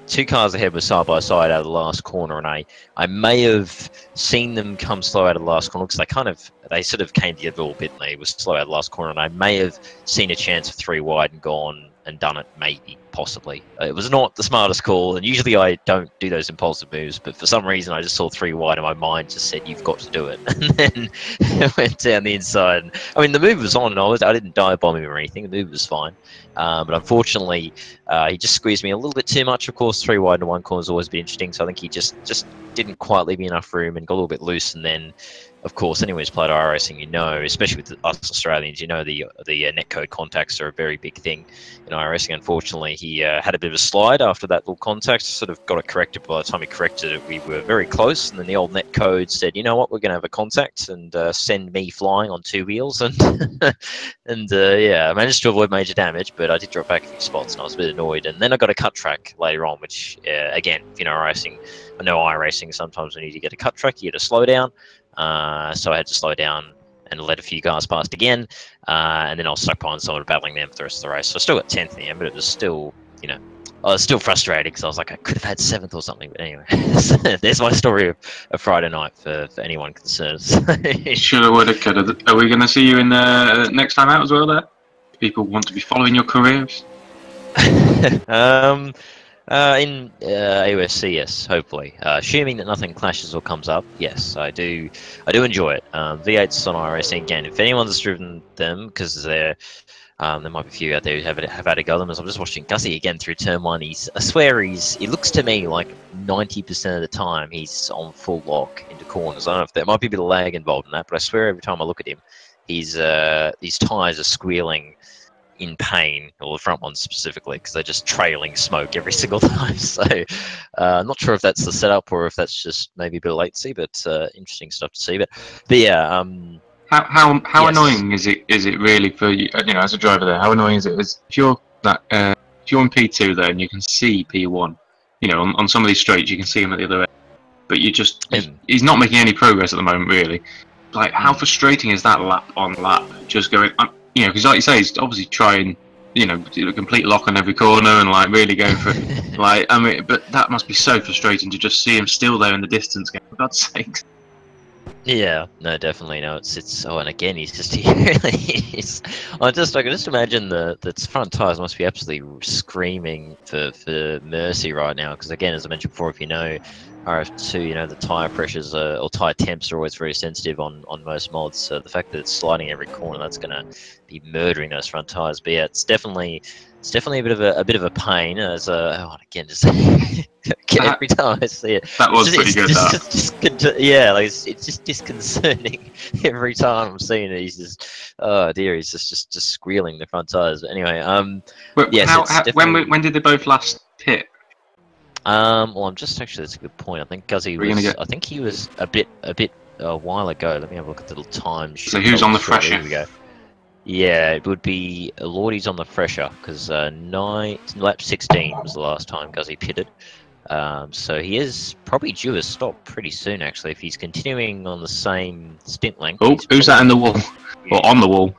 two cars ahead were side by side out of the last corner, and I may have seen them come slow out of the last corner because they sort of came together a little bit, and they were slow out of the last corner, and I may have seen a chance of 3 wide and gone and done it, maybe, possibly. It was not the smartest call, and usually I don't do those impulsive moves, but for some reason I just saw 3 wide and my mind just said, you've got to do it. And then I went down the inside. I mean, the move was on, and I didn't dive bomb him or anything. The move was fine. But unfortunately, he just squeezed me a little bit too much. Of course, 3 wide into 1 corner has always been interesting, so I think he just didn't quite leave me enough room and got a little bit loose, and then of course, anyone who's played iRacing, you know, especially with us Australians, you know, the netcode contacts are a very big thing in iRacing. Unfortunately, he had a bit of a slide after that little contact. Sort of got it corrected. By the time he corrected it, we were very close. And then the old net code said, you know what, we're going to have a contact and send me flying on 2 wheels. And yeah, I managed to avoid major damage, but I did drop back a few spots and I was a bit annoyed. And then I got a cut track later on, which again, if you know racing, I know iRacing, sometimes when you get a cut track, you get to slow down. So I had to slow down and let a few cars past again, and then I was stuck behind someone battling them for the rest of the race. So I still got 10th in the end, but it was still, you know, I was still frustrated because I was like, I could have had 7th or something. But anyway, there's my story of Friday night for anyone concerned. Shoulda, woulda, coulda. Are we going to see you in next time out as well there? People want to be following your careers? In AUSC, yes, hopefully. Assuming that nothing clashes or comes up, yes, I do enjoy it. V8s on iRacing, again, if anyone's driven them, because there might be a few out there who have had a go at them, as I'm just watching Gussie again through turn 1, I swear it looks to me like 90% of the time he's on full lock into corners. I don't know if there might be a bit of lag involved in that, but I swear every time I look at him, his tyres are squealing in pain, or the front ones specifically, because they're just trailing smoke every single time. So I'm not sure if that's the setup or if that's just maybe a bit of latency, but interesting stuff to see. But yeah, how yes. annoying is it really for you, as a driver there? How annoying is it if you're in P2 there and you can see P1, on some of these straights you can see him at the other end, but he's not making any progress at the moment really. Like, how frustrating is that lap on lap, just going because like you say, he's obviously trying, do a complete lock on every corner and like really going for it. Like, I mean, but that must be so frustrating to just see him still there in the distance. For God's sakes. Yeah, no, definitely no. It's and again, he's just I can just imagine the front tires must be absolutely screaming for mercy right now. Because again, as I mentioned before, if you know RF2, the tire pressures or tire temps are always very sensitive on most mods. So the fact that it's sliding every corner, that's going to be murdering those front tires. But yeah, it's definitely a bit of a pain. As again, just every time I see it, that was pretty good. Yeah, like it's just disconcerting every time I'm seeing it. He's just, oh dear, he's just squealing the front tires. But anyway, yes, when did they both last pit? Well, I'm just actually, that's a good point. I think Guzzy was. I think he was a while ago. Let me have a look at the little time. So who's on the fresher? Here we go. Yeah, it would be Lordy's on the fresher because lap 16 was the last time Guzzy pitted. So he is probably due a stop pretty soon, actually, if he's continuing on the same stint length. Oh, who's that in the wall? Or on the wall?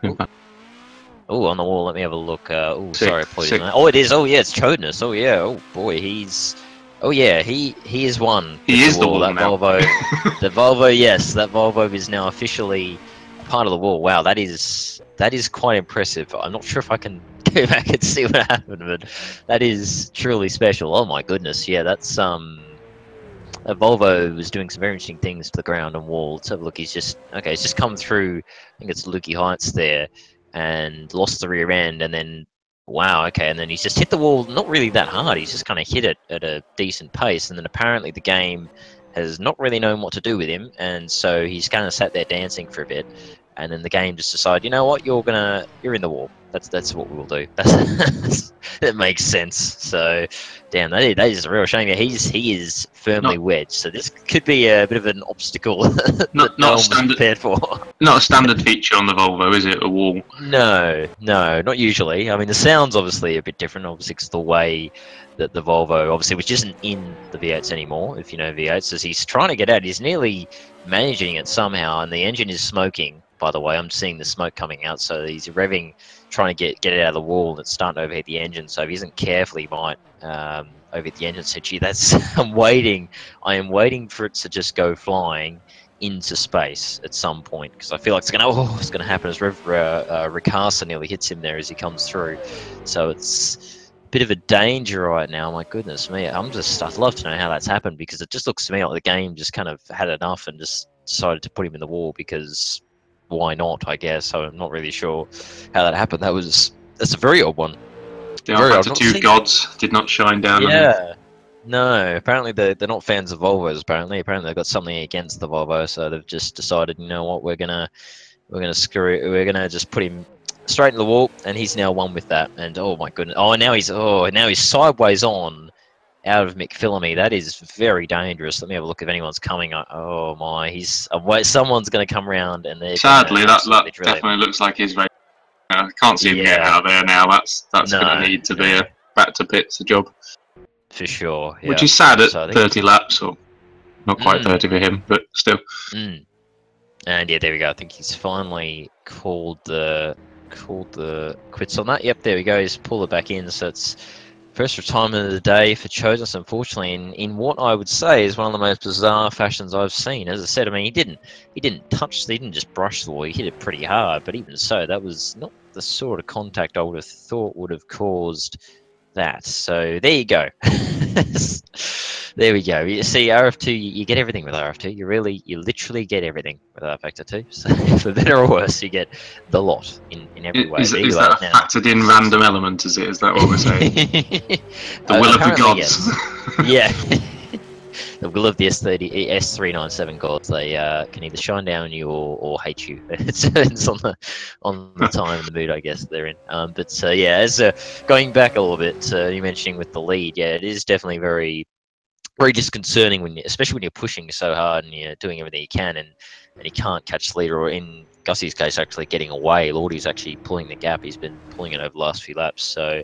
Oh, on the wall. Let me have a look. Sorry, apologies. Oh, it is. Oh, yeah, it's Chodness. Oh, yeah. Oh, boy, he's. Oh, yeah, he is one. He is the wall that now. Volvo. The Volvo, yes, that Volvo is now officially part of the wall. Wow, that is quite impressive. I'm not sure if I can go back and see what happened, but that is truly special. Oh my goodness, yeah, that's a Volvo was doing some very interesting things to the ground and wall. Let's have a look. He's just come through. I think it's Lukey Heights there, and lost the rear end, and then wow, okay, and then he's just hit the wall. Not really that hard. He's just kind of hit it at a decent pace, and then apparently the game has not really known what to do with him, and so he's kind of sat there dancing for a bit. And then the game just decided, you know what, you're in the wall. That's what we will do. That makes sense. So, damn, that is a real shame. He is firmly wedged. So this could be a bit of an obstacle not standard prepared for. Not a standard feature on the Volvo, is it? A wall? No, not usually. I mean, the sound's obviously a bit different. Obviously, it's the way that the Volvo, obviously, which isn't in the V8s anymore. If you know V8s, as he's trying to get out, he's nearly managing it somehow, and the engine is smoking. By the way, I'm seeing the smoke coming out, so he's revving, trying to get it out of the wall, and it's starting to overheat the engine. So if he isn't careful, he might overheat the engine. So gee, I am waiting for it to just go flying into space at some point, because I feel like it's gonna happen as Ricasa nearly hits him there as he comes through. So it's a bit of a danger right now. My goodness me, I'd love to know how that's happened, because it just looks to me like the game just kind of had enough and just decided to put him in the wall, because why not, I guess. So I'm not really sure how that happened. That's a very odd one. The altitude gods did not shine down on him. No, apparently they're not fans of Volvos. Apparently they've got something against the Volvo, so they've just decided, you know what, we're gonna We're gonna screw. We're gonna just put him straight in the wall, and he's now one with that. And oh my goodness! Oh, now he's sideways on out of McPhillamy. That is very dangerous. Let me have a look if anyone's coming. Oh my, someone's gonna come round, and they're sadly that definitely looks like he's very. I can't see him getting out of there now. That's going to need to be a back to pits job. For sure. Yeah. Which is sad at 30 laps, or not quite 30 for him, but still. And yeah, there we go. I think he's finally called the quits on that. Yep, there we go. He's pulled it back in. So it's first retirement of the day for Chodas, unfortunately, in what I would say is one of the most bizarre fashions I've seen. As I said, I mean, he didn't just brush the wall. He hit it pretty hard, but even so, that was not the sort of contact I would have thought would have caused that. So there you go. There we go. You see, RF2, you get everything with RF2. You literally get everything with R Factor 2. So for better or worse, you get the lot in every way. Is that a factored in random element? Is that what we're saying? The will of the gods. Yes. Yeah. The will of the S397 gods. They can either shine down on you or hate you. It depends on the time and the mood, I guess, they're in. But yeah, as going back a little bit, you mentioning with the lead, yeah, it is definitely very disconcerting especially when you're pushing so hard and you're doing everything you can, and you can't catch the leader, or in Gussie's case, actually getting away. Lordy's actually pulling the gap. He's been pulling it over the last few laps. So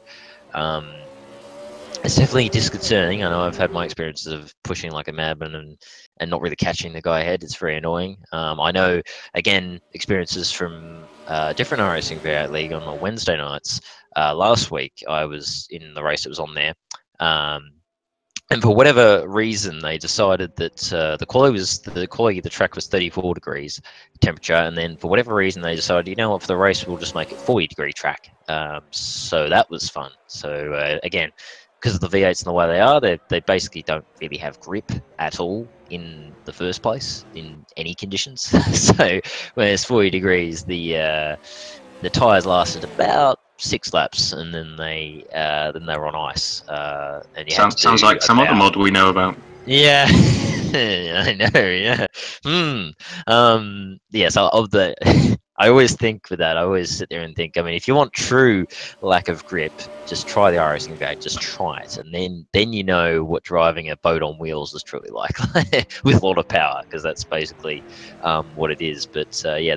it's definitely disconcerting. I know I've had my experiences of pushing like a madman and not really catching the guy ahead. It's very annoying. I know, again, experiences from different iRacing V8 League on the Wednesday nights. Last week, I was in the race that was on there. And for whatever reason, they decided that the quality of the track was 34 degrees temperature, and then for whatever reason, they decided, you know what, for the race, we'll just make it 40-degree track. So that was fun. So again, because of the V8s and the way they are, they basically don't really have grip at all in the first place in any conditions. So when it's 40 degrees, the tires lasted about 6 laps, and then they were on ice. And you sounds like some other mod we know about. Yeah, I know. Yeah. Yeah. So of the, I always think with that. I always sit there and think. I mean, if you want true lack of grip, just try the iRacing V8. Just try it, and then you know what driving a boat on wheels is truly like, with a lot of power, because that's basically what it is. But yeah,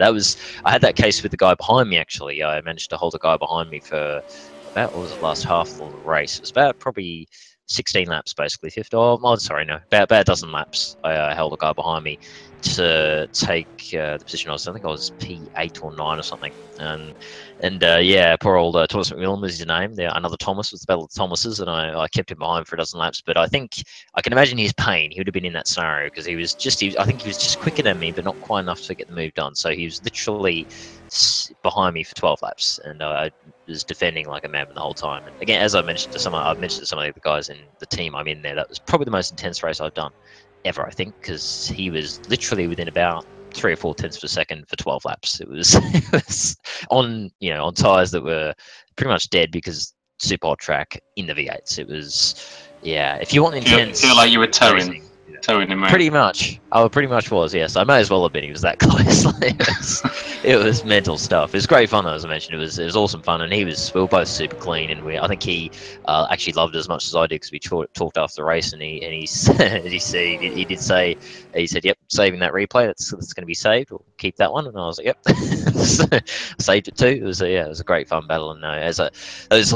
I had that case with the guy behind me. Actually, I managed to hold a guy behind me for about, what was it, last half of the race. It was about probably 16 laps, basically. About a dozen laps. I held a guy behind me to take the position. I think I was P8 or 9 or something. And yeah, poor old Thomas McMillan was his name. There, another Thomas, was the Battle of Thomases, and I kept him behind for a dozen laps. But I think I can imagine his pain. He would have been in that scenario because I think he was just quicker than me, but not quite enough to get the move done. So he was literally behind me for 12 laps, and I was defending like a madman the whole time. And again, as I've mentioned to some of the guys in the team I'm in there, that was probably the most intense race I've done ever, I think, because he was literally within about 3 or 4 tenths per second for 12 laps. It was on tires that were pretty much dead because super hot track in the V8s. It was, yeah. If you want intense, feel like you were towing him, mate. Pretty much. I pretty much was, yes. I may as well have been. He was that close. It was mental stuff. It was great fun, as I mentioned. It was awesome fun, and we were both super clean, and I think he actually loved it as much as I did, because we talked after the race, and he said, yep, saving that replay, that's going to be saved. We'll keep that one. And I was like, yep. So I saved it too. It was a great fun battle, and there's a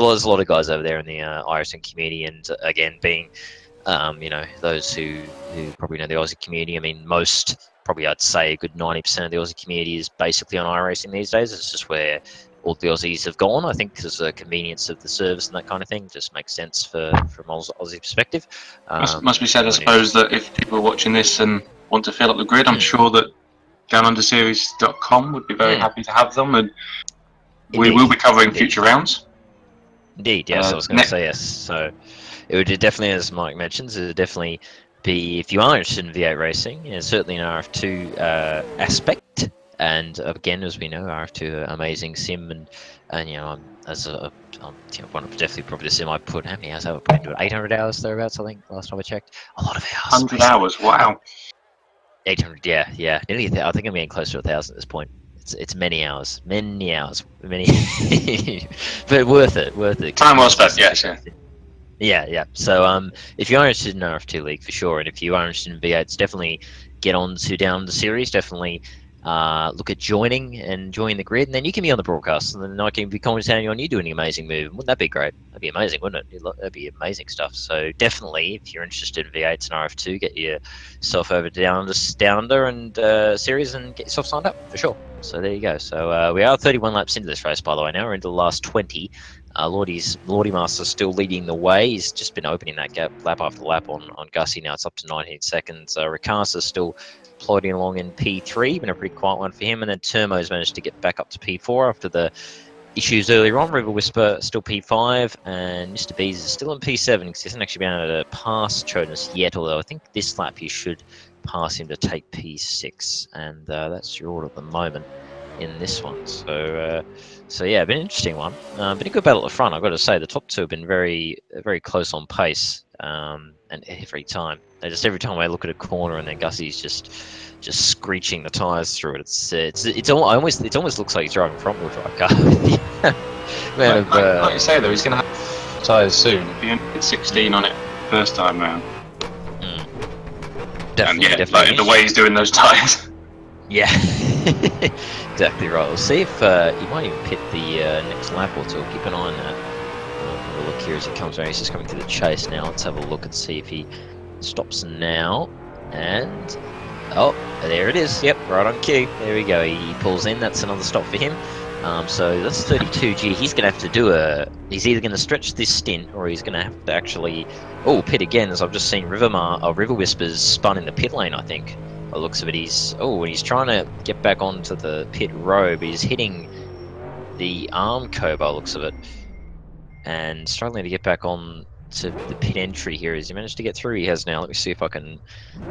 lot of guys over there in the iRacing community, and again, being those who probably know the Aussie community. I mean, probably I'd say a good 90% of the Aussie community is basically on iRacing these days. It's just where all the Aussies have gone, I think, because the convenience of the service and that kind of thing just makes sense from Aussie perspective. Must be said, I suppose, that if people are watching this and want to fill up the grid, I'm sure that Downunderseries.com would be very happy to have them, and we will be covering future rounds. Indeed, yes, I was going to say yes. So it would definitely, as Mike mentions, it would definitely be, if you are interested in V8 racing, certainly an RF2 aspect. And again, as we know, RF2 amazing sim, and I'm one of definitely probably the sim I put. How many hours have I put into it? 800 hours thereabouts, I think. Last time I checked, a lot of hours. 100 hours, wow. 800, yeah, nearly. I think I'm getting close to 1,000 at this point. It's many hours, many, but worth it. Time well spent, yes, Yeah. So if you are interested in RF2 League for sure, and if you are interested in V8s, definitely get on to Down the series. Definitely look at joining the grid, and then you can be on the broadcast, and then I can be commentating on you doing an amazing move. Wouldn't that be great? That'd be amazing, wouldn't it? That'd be amazing stuff. So definitely, if you're interested in V8s and RF2, get yourself over to Downunder and series and get yourself signed up for sure. So there you go. So we are 31 laps into this race, by the way. Now we're into the last 20. Lordy Master's still leading the way. He's just been opening that gap lap after lap on Gussie. Now it's up to 19 seconds. Ricasa's still plodding along in P3, been a pretty quiet one for him. And then Turmo's managed to get back up to P4 after the issues earlier on. River Whisper still P5, and Mr. Bees is still in P7 because he hasn't actually been able to pass Chodus yet, although I think this lap he should pass him to take P6, and that's your order at the moment in this one. So yeah, been an interesting one. Been a good battle at the front, I've got to say. The top two have been very close on pace, and every time I look at a corner and then Gussie's just screeching the tires through it. It almost looks like he's driving front wheel drive car. Like you say though, he's going to have tires soon. He only hit 16 on it first time round. Definitely. Like the way he's doing those tires. Yeah, exactly right. We'll see if he might even pit the next lap or two. Keep an eye on that. Have a look here as he comes around. He's just coming through the chase now. Let's have a look and see if he stops now. And oh, there it is. Yep, right on cue. There we go. He pulls in. That's another stop for him. So that's 32G. He's going to have to do he's either going to stretch this stint or he's going to have to actually pit again. As I've just seen River Whispers spun in the pit lane, I think. By the looks of it, he's trying to get back onto the pit row, but he's hitting the Argo by the looks of it, and struggling to get back on to the pit entry here. Has he managed to get through? He has now. Let me see if I can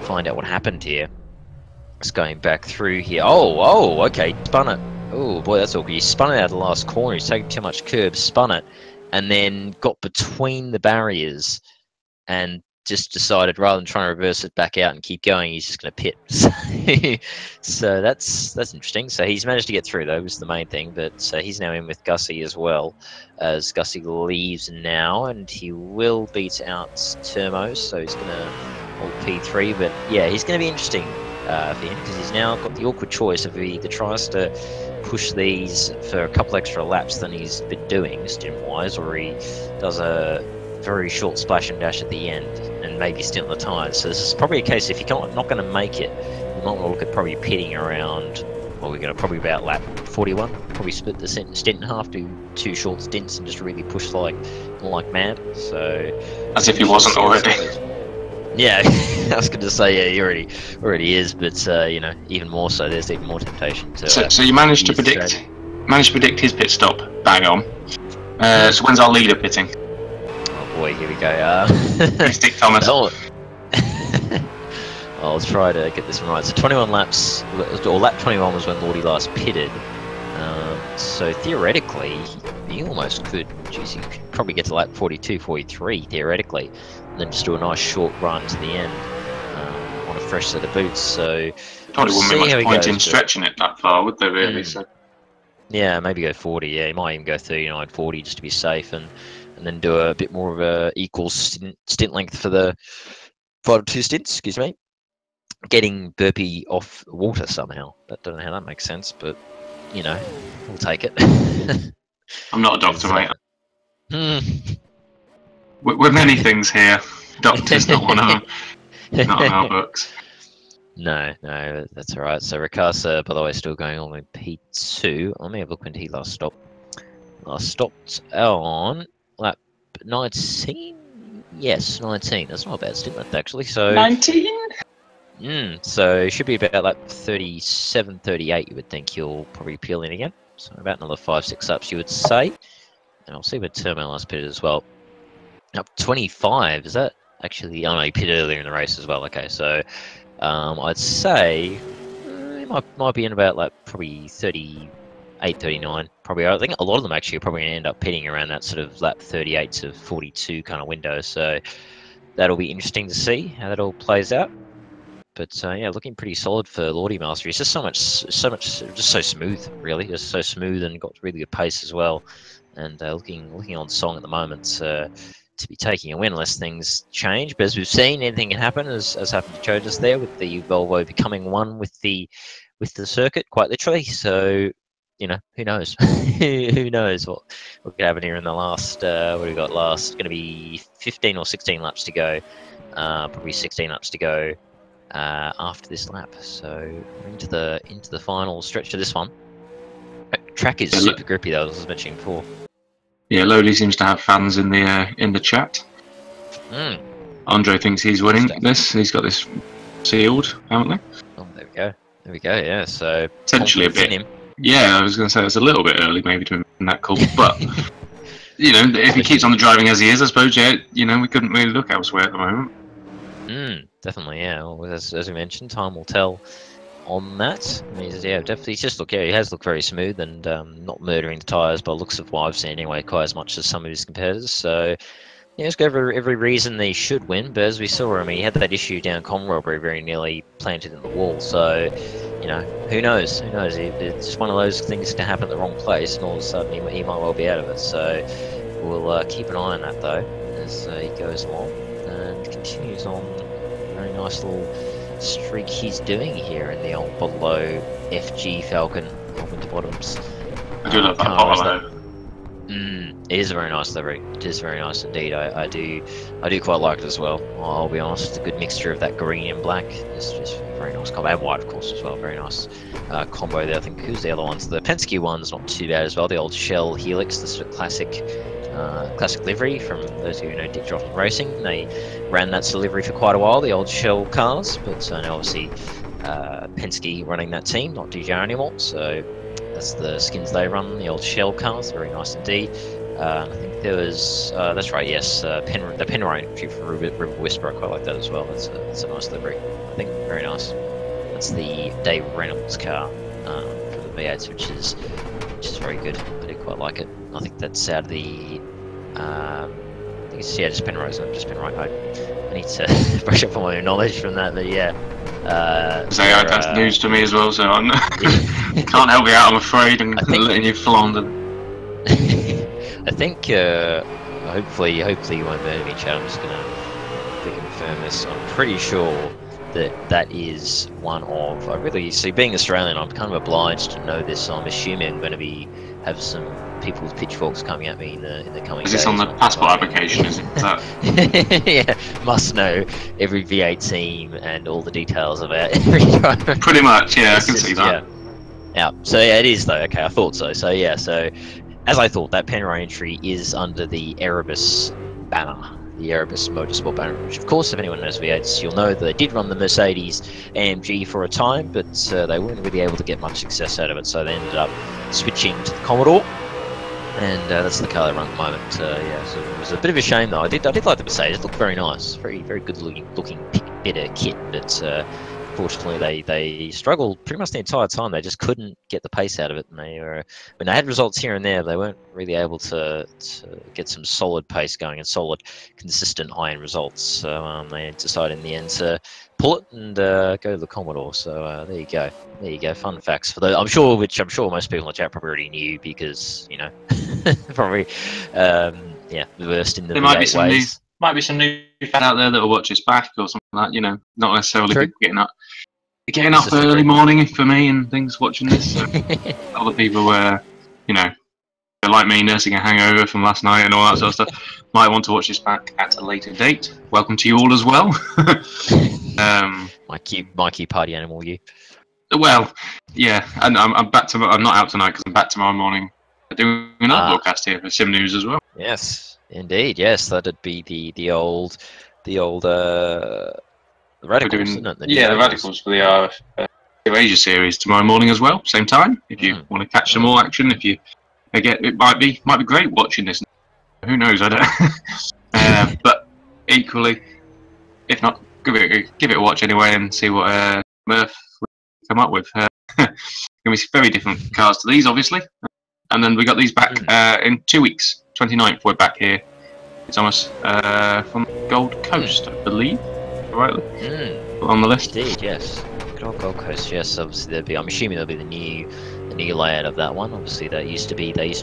find out what happened here. It's going back through here. Oh, okay, spun it. Oh boy, that's awkward. He spun it out of the last corner. He's taking too much curb, spun it, and then got between the barriers and just decided rather than trying to reverse it back out and keep going, he's just going to pit. So that's interesting. So he's managed to get through, though, was the main thing. But he's now in with Gussie as well, as Gussie leaves now, and he will beat out Termos, so he's going to hold P3. But yeah, he's going to be interesting for him because he's now got the awkward choice of he either tries to push these for a couple extra laps than he's been doing stint-wise, or he does a very short splash and dash at the end and maybe stint on the tyres. So this is probably a case if you're not going to make it, you might want to look at probably pitting around, well, we're going to probably about lap 41, probably split the stint in half, do 2 short stints and just really push like mad. So as if he wasn't already. Yeah, I was going to say, yeah, he already is, but even more so. There's even more temptation to. So you managed to predict his pit stop bang on. So when's our leader pitting? Boy, here we go. Stick Thomas. I'll try to get this one right. So 21 laps, or lap 21 was when Lordy last pitted. So theoretically, he almost could. Geez, he could probably get to lap 42, 43 theoretically, and then just do a nice short run to the end on a fresh set of boots. So probably wouldn't be much point in stretching it that far, would there really? So yeah, maybe go 40. Yeah, he might even go 39, 40 just to be safe, and then do a bit more of a equal stint length for the final 2 stints. Excuse me. Getting burpee off water somehow. I don't know how that makes sense, but we'll take it. I'm not a doctor, mate. We're many things here. Doctor's not one of them. Not in our books. No, that's all right. So Ricasa, by the way, still going on with P2. Let me have a look when he last stopped. Last stopped on lap 19. Yes, 19. That's not a bad stint left actually. So 19. So it should be about like 37, 38. You would think he'll probably peel in again. So about another 5-6 laps, you would say. And I'll see where Turmo last pitted as well. Up 25. Is that actually? Oh no, he pitted earlier in the race as well. Okay, so I'd say he might be in about like probably 38, 39. Probably. I think a lot of them actually are probably going to end up pitting around that sort of lap 38 to 42 kind of window. So that'll be interesting to see how that all plays out. But yeah, looking pretty solid for Lordy Master. He's just just so smooth, really, just so smooth, and got really good pace as well. And looking on song at the moment to be taking a win unless things change. But as we've seen, anything can happen, as happened to Chodas there with the Volvo becoming one with the circuit, quite literally. So, you know, who knows? Who knows what could happen here in the last, what do we got last? Going to be 15 or 16 laps to go. Probably 16 laps to go after this lap. So we're into the final stretch of this one. Track is super grippy, though, as I was mentioning before. Yeah, Lowly seems to have fans in the chat. Andre thinks he's winning this. He's got this sealed, haven't they? Oh, there we go. There we go. Yeah. So potentially a bit. Yeah, I was going to say it's a little bit early, maybe, to win that call, but you know, if he keeps on the driving as he is, I suppose, yeah, you know, we couldn't really look elsewhere at the moment. Definitely, yeah. Well, as we mentioned, time will tell on that. I mean, yeah, definitely. He's just he has looked very smooth and not murdering the tyres by the looks of what I've seen anyway, quite as much as some of his competitors. So yeah, he's got every reason they should win. But as we saw, I mean, he had that issue down Conroe where he very nearly planted in the wall. So you know, who knows? Who knows? It's just one of those things to happen at the wrong place, and all of a sudden he might well be out of it. So we'll keep an eye on that though as he goes along and continues on. Very nice little streak he's doing here in the old below FG Falcon winter bottoms. I do love that Apollo. It is a very nice livery. It is very nice indeed. I do quite like it as well. I'll be honest. It's a good mixture of that green and black. It's just very nice combo, and white of course as well. Very nice combo there. I think who's the other ones? The Penske one's not too bad as well. The old Shell Helix, the sort of classic livery from those who know Dick Johnson Racing. They ran that sort of livery for quite a while, the old Shell cars, but now obviously Penske running that team, not DJ anymore, so that's the skins they run, the old Shell cars. Very nice indeed. I think there was, that's right, yes, the Penryn for River Whisper. I quite like that as well. That's a nice livery, I think. Very nice. That's the Dave Reynolds car for the V8s, which is very good. I do quite like it. I think that's out of the I think it's just Penrose. I've just been right. I need to brush up on my knowledge from that, but yeah. That's news to me as well, so I can't help you out, I'm afraid, and letting you flounder. I think hopefully you won't murder me, Chad. I'm just gonna confirm this. I'm pretty sure that is one of. I really see, being Australian, I'm kind of obliged to know this. So I'm assuming I'm going to have some people with pitchforks coming at me in the coming days. Is this on the passport application? Is it? Yeah, must know every V8 team and all the details about every driver. Pretty much, yeah, I can see that. Yeah. So yeah, it is though. Okay, I thought so. So yeah, so as I thought, that Penryn entry is under the Erebus banner. The Erebus Motorsport banner, which of course, if anyone knows V8s, you'll know that they did run the Mercedes AMG for a time, but they weren't really able to get much success out of it, so they ended up switching to the Commodore, and that's the car they run at the moment. Yeah, so it was a bit of a shame though. I did like the Mercedes. It looked very nice, very good looking bit of kit, but unfortunately they struggled pretty much the entire time. They just couldn't get the pace out of it, and when they had results here and there, they weren't really able to get some solid pace going and solid, consistent high-end results. So they decided in the end to pull it and go to the Commodore. So there you go. Fun facts for those. I'm sure most people in the chat probably already knew, because you know probably versed in the V8 ways. Might be some new fans out there that will watch this back or something like that, you know, not necessarily people getting up early morning for me and things watching this. So other people you know, like me, nursing a hangover from last night and all that sort of stuff, might want to watch this back at a later date. Welcome to you all as well. My key party animal, you. Well, yeah, and I'm not out tonight because I'm back tomorrow morning doing another broadcast here for Sim News as well. Yes. Indeed, yes, that'd be the old Radicals, isn't it? The Radicals for the Asia series tomorrow morning as well, same time. If you want to catch some more action, it might be great watching this. Who knows? I don't. But equally, if not, give it a watch anyway and see what Murph will come up with. Going to be very different cars to these, obviously. And then we got these back in 2 weeks. 29th, we're back here. Thomas from Gold Coast, I believe. Rightly. on the list. Indeed, yes. Good old Gold Coast, yes. Obviously, there'll be. I'm assuming there'll be the new layout of that one. Obviously, they used to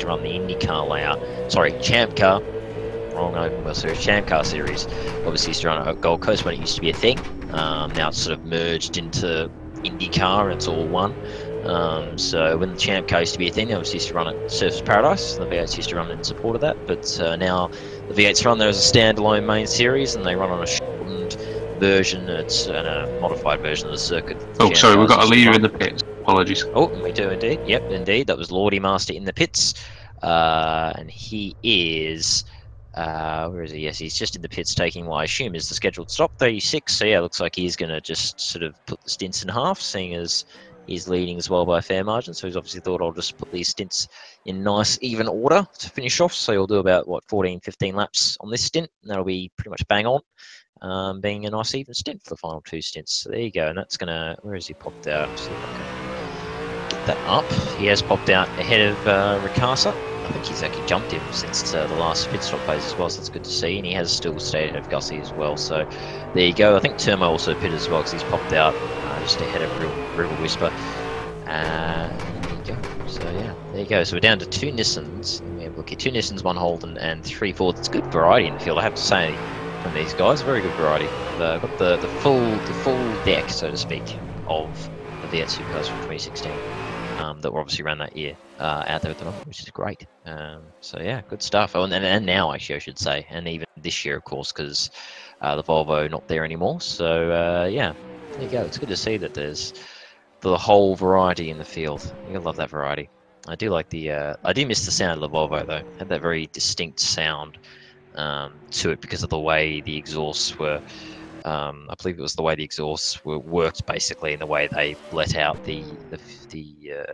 run the IndyCar layout. Sorry, Champ Car. Wrong Open Wheel Series, Champ Car Series. Obviously, used to run at Gold Coast when it used to be a thing. Now it's sort of merged into IndyCar, and it's all one. So when the Champ Car used to be a thing, they obviously used to run at Surfers Paradise. The V8s used to run in support of that, but now the V8s run there as a standalone main series, and they run on a shortened version. It's a modified version of the circuit. Oh, sorry, we've got a leader in the pits. Apologies. Oh, we do indeed. Yep, indeed. That was Lordy Master in the pits, and he is. Where is he? Yes, he's just in the pits taking what I assume is the scheduled stop, 36. So yeah, looks like he's going to just sort of put the stints in half, seeing as he's leading as well by a fair margin. So he's obviously thought, I'll just put these stints in nice even order to finish off. So he'll do about, what, 14, 15 laps on this stint, and that'll be pretty much bang on, being a nice even stint for the final two stints. So there you go, and that's going to, where has he popped out? See if I can get that up. He has popped out ahead of Ricasa. I think he's actually jumped him since the last pit stop phase as well, so that's good to see. And he has still stayed ahead of Gussie as well. So there you go. I think Turmo also pitted as well because he's popped out just ahead of River Whisper. There you go. So yeah, there you go. So we're down to two Nissans. We have, look here, two Nissans, one Holden, and three Fords. It's good variety in the field, I have to say, from these guys. Very good variety. They've got the full deck, so to speak, of the V8 Supercars from 2016. That were obviously ran that year out there at the moment, which is great. So yeah, good stuff. Oh, and now actually I should say, and even this year of course, because the Volvo not there anymore. So yeah, there you go. It's good to see that there's the whole variety in the field. You love that variety. I do like the. I do miss the sound of the Volvo though. It had that very distinct sound to it because of the way the exhausts were. I believe it was the way the exhausts were worked, basically, and the way they let out the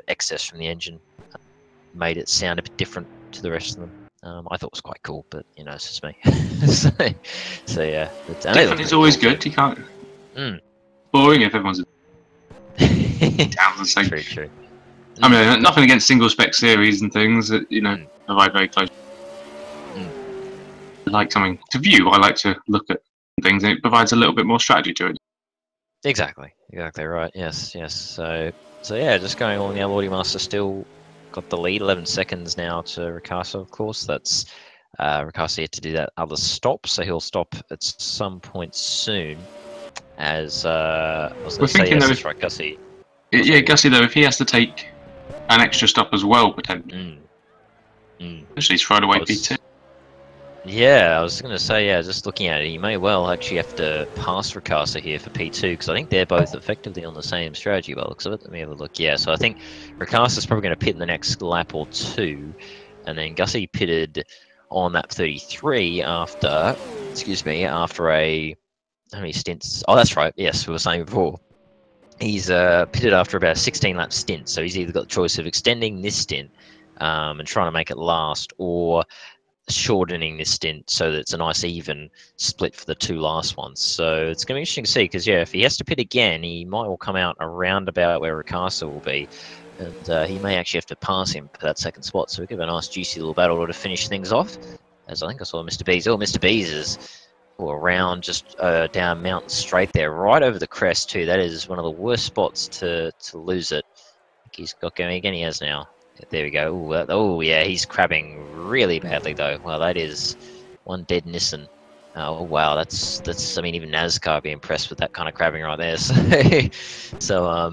excess from the engine made it sound a bit different to the rest of them. I thought it was quite cool, but you know, it's just me. so yeah, different is always good. You can't. Boring if everyone's down the same. True, true. I mean, nothing against single spec series and things that you know are very close. I like something to view. I like to look at things, and it provides a little bit more strategy to it. Exactly right. Yes. So yeah, just going on. The Lordy Master still got the lead, 11 seconds now to Ricasa. Of course, that's Ricasa yet to do that other stop, so he'll stop at some point soon. As I was going to say, yes, that's right, Gussie. Yeah, Gussie though, if he has to take an extra stop as well, potentially, actually he's thrown away P2. Yeah, I was going to say, yeah, just looking at it, you may well actually have to pass Ricasa here for P2, because I think they're both effectively on the same strategy by the looks of it. Let me have a look. Yeah, so I think Ricasa's probably going to pit in the next lap or two, and then Gussie pitted on lap 33 after a... How many stints? Oh, that's right, yes, we were saying before. He's pitted after about a 16-lap stint, so he's either got the choice of extending this stint and trying to make it last, or shortening this stint so that it's a nice even split for the two last ones. So it's going to be interesting to see, because yeah, if he has to pit again, he might well come out around about where Ricasa will be, and he may actually have to pass him for that second spot. So we give a nice juicy little battle to finish things off, as I think I saw Mr. Bees. Oh, Mr. Bees is around just down Mountain Straight there, right over the crest too. That is one of the worst spots to lose it. I think he's got going again. He has now. There we go. Ooh, oh, yeah, he's crabbing really badly, though. Well, that is one dead Nissan. Oh, wow, that's. I mean, even NASCAR would be impressed with that kind of crabbing right there. So, all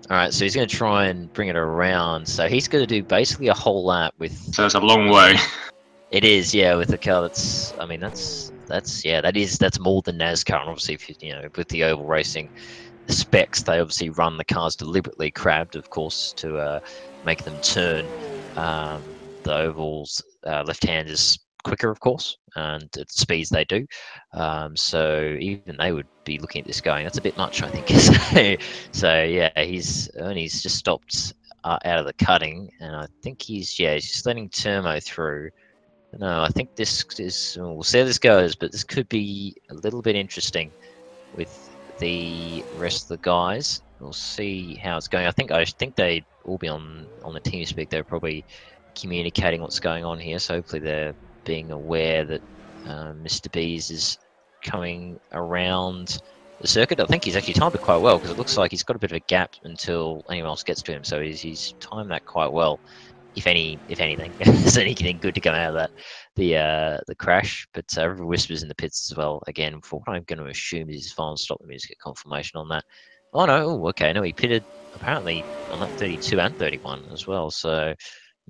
right, so he's going to try and bring it around. So he's going to do basically a whole lap with... So it's a long way. It is, yeah, with the car that's... I mean, that's more than NASCAR, and obviously, if you know, with the oval racing... The specs, they obviously run the cars deliberately crabbed, of course, to make them turn. The ovals left hand is quicker, of course, and at the speeds they do. So even they would be looking at this going, that's a bit much, I think. So yeah, he's just stopped out of the cutting, and I think he's just letting Turmo through. No, I think this is, we'll see how this goes, but this could be a little bit interesting with the rest of the guys. We'll see how it's going. I think they all be on the team speak. They're probably communicating what's going on here, so hopefully they're being aware that Mr. Bees is coming around circuit. I think he's actually timed it quite well because it looks like he's got a bit of a gap until anyone else gets to him. So he's timed that quite well. If anything, there's anything good to come out of that, the crash. But River Whispers in the pits as well. Again, for what I'm going to assume is his final stop. Let me just get confirmation on that. Oh no, oh, okay, no, he pitted apparently on that 32 and 31 as well. So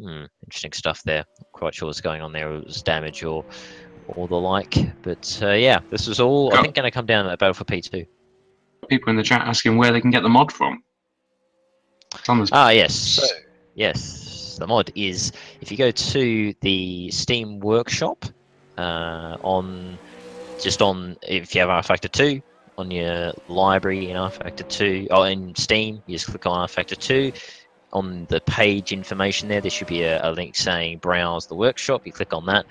interesting stuff there. Not quite sure what's going on there. It was damage or the like. But yeah, this was all I think going to come down to that battle for P2. People in the chat asking where they can get the mod from. Yes. So, yes. The mod is, if you go to the Steam Workshop, if you have R Factor 2 on your library in R Factor 2, or in Steam, you just click on R Factor 2. On the page information there should be a link saying browse the workshop. You click on that,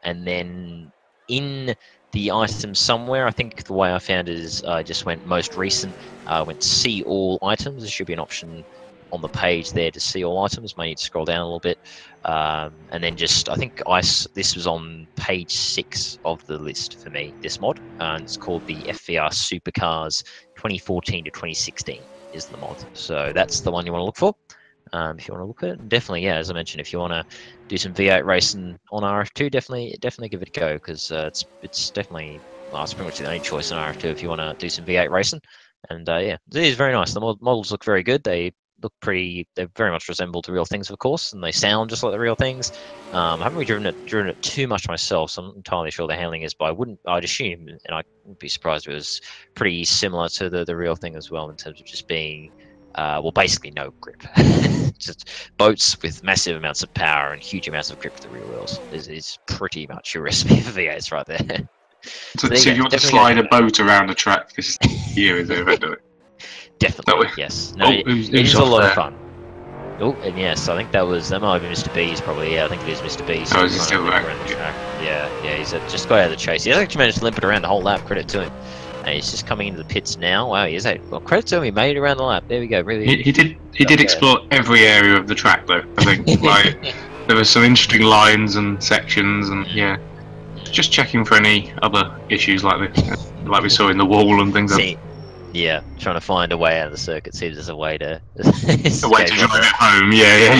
and then in the item somewhere, I think the way I found it is I just went most recent, went see all items. There should be an option on the page there to see all items. May need to scroll down a little bit, and then just I think this was on page 6 of the list for me. This mod, and it's called the FVR Supercars 2014 to 2016 is the mod. So that's the one you want to look for. If you want to look at it, definitely, yeah. As I mentioned, if you want to do some V8 racing on RF2, definitely give it a go because it's definitely it's pretty much the only choice in RF2 if you want to do some V8 racing. And yeah, it is very nice. The models look very good. They look pretty. They very much resemble the real things, of course, and they sound just like the real things. I haven't really driven it too much myself, so I'm not entirely sure the handling is. But I'd assume, and I wouldn't be surprised if it was pretty similar to the real thing as well in terms of just being, well, basically no grip. Just boats with massive amounts of power and huge amounts of grip to the rear wheels is pretty much your recipe for V8s right there. So if you want to slide a boat around a track, this is the year, is it? Definitely, yes. No, it is a lot of fun. Oh, and yes, I think that might have been Mr. B's probably. Yeah, I think it is Mr. B's. Oh, is he still back? Yeah, he's just got out of the chase. He's actually managed to limp it around the whole lap. Credit to him. And he's just coming into the pits now. Wow, he is. Well, credit to him. He made it around the lap. There we go. Really. He did explore every area of the track, though. I think like there were some interesting lines and sections, and yeah, just checking for any other issues like this, like we saw in the wall and things. Yeah, trying to find a way out of the circuit. Seems there's a way to drive it home. Yeah.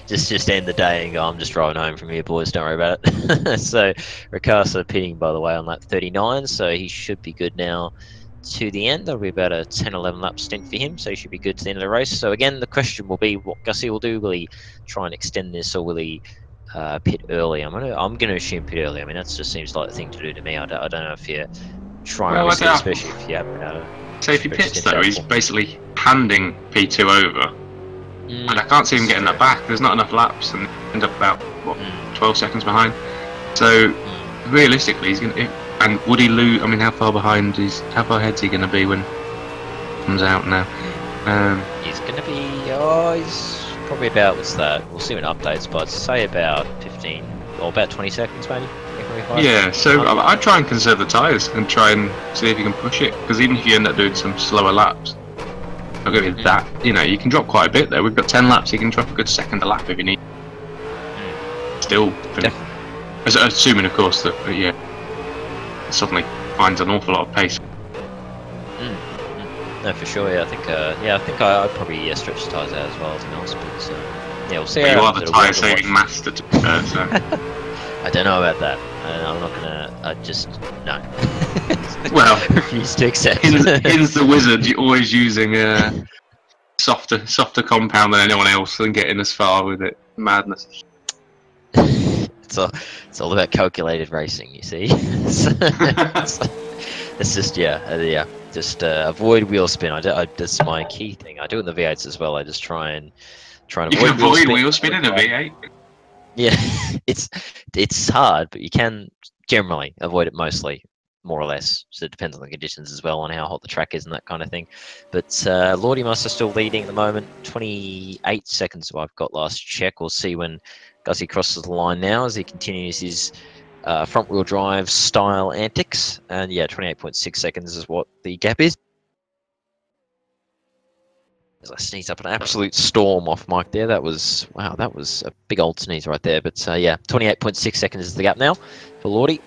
just end the day and go, I'm just driving home from here, boys. Don't worry about it. So Riccardo pitting, by the way, on lap 39, so he should be good now to the end. That'll be about a 10-11 lap stint for him, so he should be good to the end of the race. So again, the question will be what Gussie will do. Will he try and extend this, or will he pit early? I'm gonna assume pit early. I mean, that just seems like the thing to do to me. I don't know if you try and risk it, especially if you haven't. So if he pits though, he's basically handing P2 over, and I can't see him getting that back. There's not enough laps, and end up about 12 seconds behind. So realistically, he's gonna. And would he lose? I mean, how far ahead's he gonna be when he comes out now? He's gonna be. He's probably about, what's that? We'll see when it updates, but I'd say about 15 or about 20 seconds maybe. Yeah, so I'd try and conserve the tyres and try and see if you can push it, because even if you end up doing some slower laps, I'll give you that, you can drop quite a bit there. We've got 10 laps, you can drop a good second a lap if you need. Still, assuming of course that, it suddenly finds an awful lot of pace. No, for sure, yeah, I think I'd probably stretch the tyres out as well, to be honest, but yeah, we'll see. But you are the tyre saving master, to be fair, so. I don't know about that. I'm not gonna. I just no. Well, refuse to accept. Hin's the wizard. You're always using a softer compound than anyone else, and getting as far with it. Madness. It's all about calculated racing, you see. It's just just avoid wheel spin. That's my key thing. I do it in the V8s as well. I just try and avoid wheel spin in a V8. Yeah, it's hard, but you can generally avoid it mostly, more or less. So it depends on the conditions as well, on how hot the track is and that kind of thing. But Lordy Master still leading at the moment, 28 seconds I've got last check. We'll see when Gussie crosses the line now as he continues his front-wheel drive style antics. And yeah, 28.6 seconds is what the gap is. As I sneeze up an absolute storm off mic there. That was a big old sneeze right there. But yeah, 28.6 seconds is the gap now for Lordy.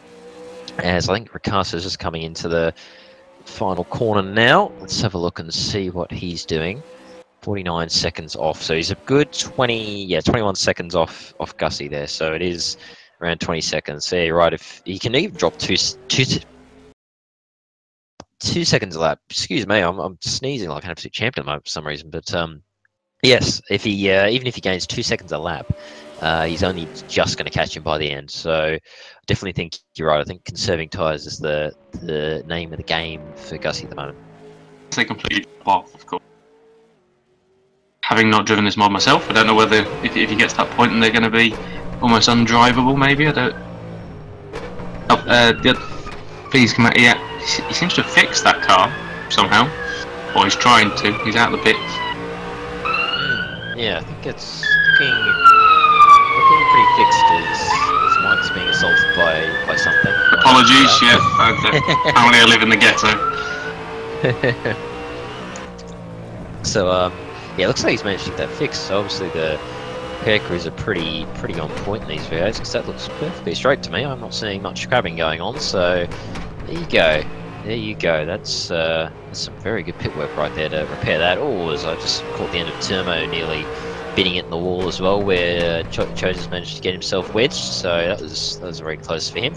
as I think Ricasso's just coming into the final corner now. Let's have a look and see what he's doing. 49 seconds off, so he's a good 21 seconds off Gussie there. So it is around 20 seconds. So you're right. If he can even drop two seconds a lap. Excuse me, I'm sneezing like an absolute champion at the moment for some reason. But yes, if he even if he gains 2 seconds a lap, he's only just going to catch him by the end. So I definitely think you're right. I think conserving tyres is the name of the game for Gussie at the moment. They completely drop off, of course. Having not driven this mod myself, I don't know whether if he gets to that point and they're going to be almost undrivable. Maybe I don't. Oh, the please come out. Yeah, he seems to have fixed that car somehow, or he's trying to. He's out of the pits. Yeah, I think it's looking pretty fixed. His mic's being assaulted by something. Apologies. Yeah, apparently I live in the ghetto. So yeah, looks like he's managed to get that fixed. So obviously the repair crews are pretty on point in these videos, because that looks perfectly straight to me. I'm not seeing much crabbing going on. So there you go. There you go. That's some very good pit work right there to repair that. Oh, as I just caught the end of Turmo nearly bidding it in the wall as well, where Chose managed to get himself wedged. So that was very close for him.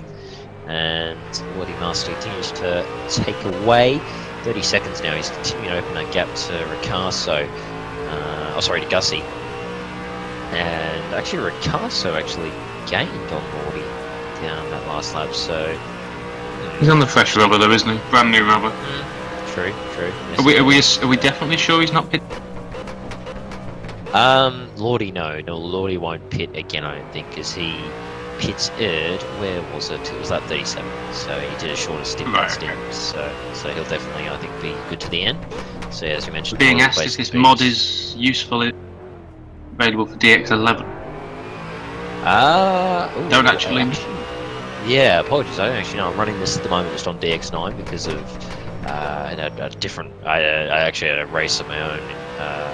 And Lordy Master continues to take away 30 seconds now. He's continuing to open that gap to Ricasso. To Gussie. And actually Ricasso actually gained on Lordy down that last lap. So he's on the fresh rubber though, isn't he? Brand new rubber. True. Yes, are we definitely sure he's not pit? Lordy, no, Lordy won't pit again, I don't think, because he pits where was it? It was that 37, so he did a shorter stint. Right. So he'll definitely, I think, be good to the end. So as you mentioned, being asked if this mod is useful, available for DX11. Don't actually. Yeah, apologies. I don't actually know. I'm running this at the moment just on DX9 because of a different. I actually had a race of my own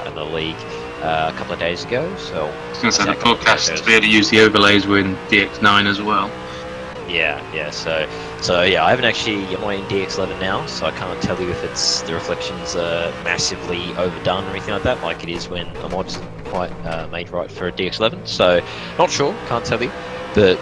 in the league a couple of days ago. So I was going to say the podcast to be able to use the overlays were in DX9 as well. Yeah. So yeah, I haven't actually. I'm not in DX11 now, so I can't tell you if it's the reflections are massively overdone or anything like that, like it is when a mod isn't quite made right for a DX11. So not sure, can't tell you, but.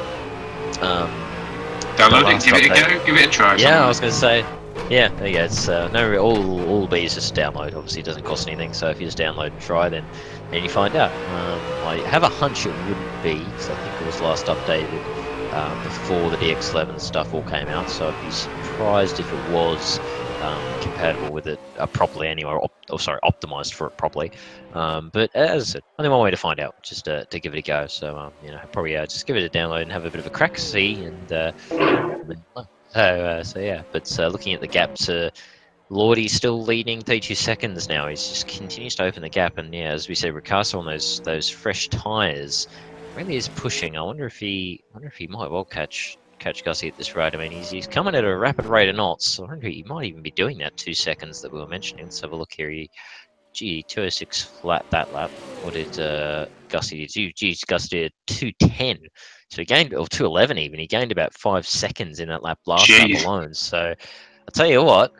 Download it, give it a go, give it a try. Yeah, I was going to say, yeah, there you go. It's no, all be is just download. Obviously, it doesn't cost anything. So if you just download and try, then you find out. I have a hunch it wouldn't be, because I think it was last updated before the DX11 stuff all came out. So I'd be surprised if it was compatible with it properly anyway, optimized for it properly. But as I said, only one way to find out, just to give it a go. So probably just give it a download and have a bit of a crack, see, and so yeah. But looking at the gap to Lordy's still leading 32 seconds now. He just continues to open the gap, and yeah, as we said, Ricasso on those fresh tyres really is pushing. I wonder if he might well catch Gussie at this rate. I mean, he's coming at a rapid rate of knots, so I wonder he might even be doing that 2 seconds that we were mentioning. Let's have a look here. 206 flat that lap. What did Gussie do? Gussie did 210. So he gained, or 211 even. He gained about 5 seconds in that lap last lap alone. So I'll tell you what,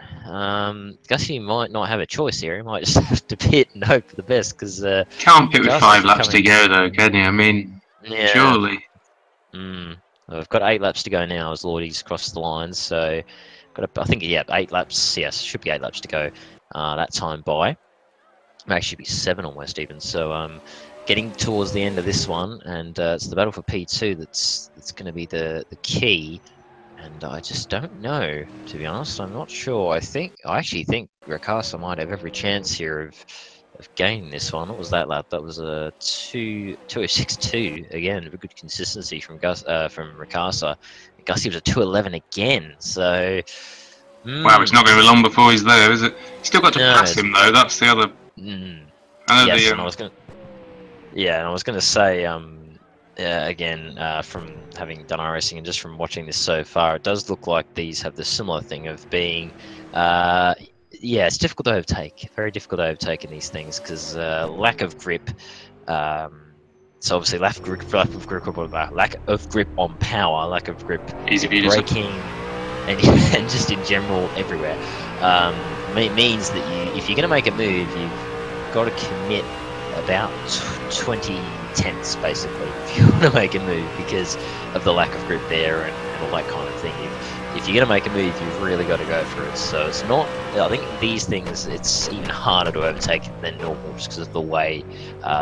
Gussie might not have a choice here. He might just have to pit and hope for the best, because can't pit with 5 laps to go though, can you? I mean, yeah. Surely. We've got 8 laps to go now as Lordy's crossed the lines. So I think 8 laps. Yes, should be 8 laps to go. That time by. May actually be 7 almost even. So getting towards the end of this one, and it's the battle for P2 that's going to be the key. And I just don't know, to be honest. I'm not sure. I actually think Ricasso might have every chance here of gaining this one. What was that lap? That was a 206.2 again. Very good consistency from Ricasso. Gussie was a 211 again. So wow, it's not going to be long before he's there, is it? Still got to pass him though. That's the other. Yes, and I was going to say again, from having done iRacing and just from watching this so far, it does look like these have the similar thing of being. It's difficult to overtake. Very difficult to overtake in these things because lack of grip. So obviously lack of grip on power, lack of grip easy braking. and, and just in general everywhere, means that if you're going to make a move, you've got to commit about 20 tenths basically if you want to make a move, because of the lack of grip there and all that kind of thing. If you're going to make a move, you've really got to go for it. So it's not, I think these things, it's even harder to overtake than normal just because of the way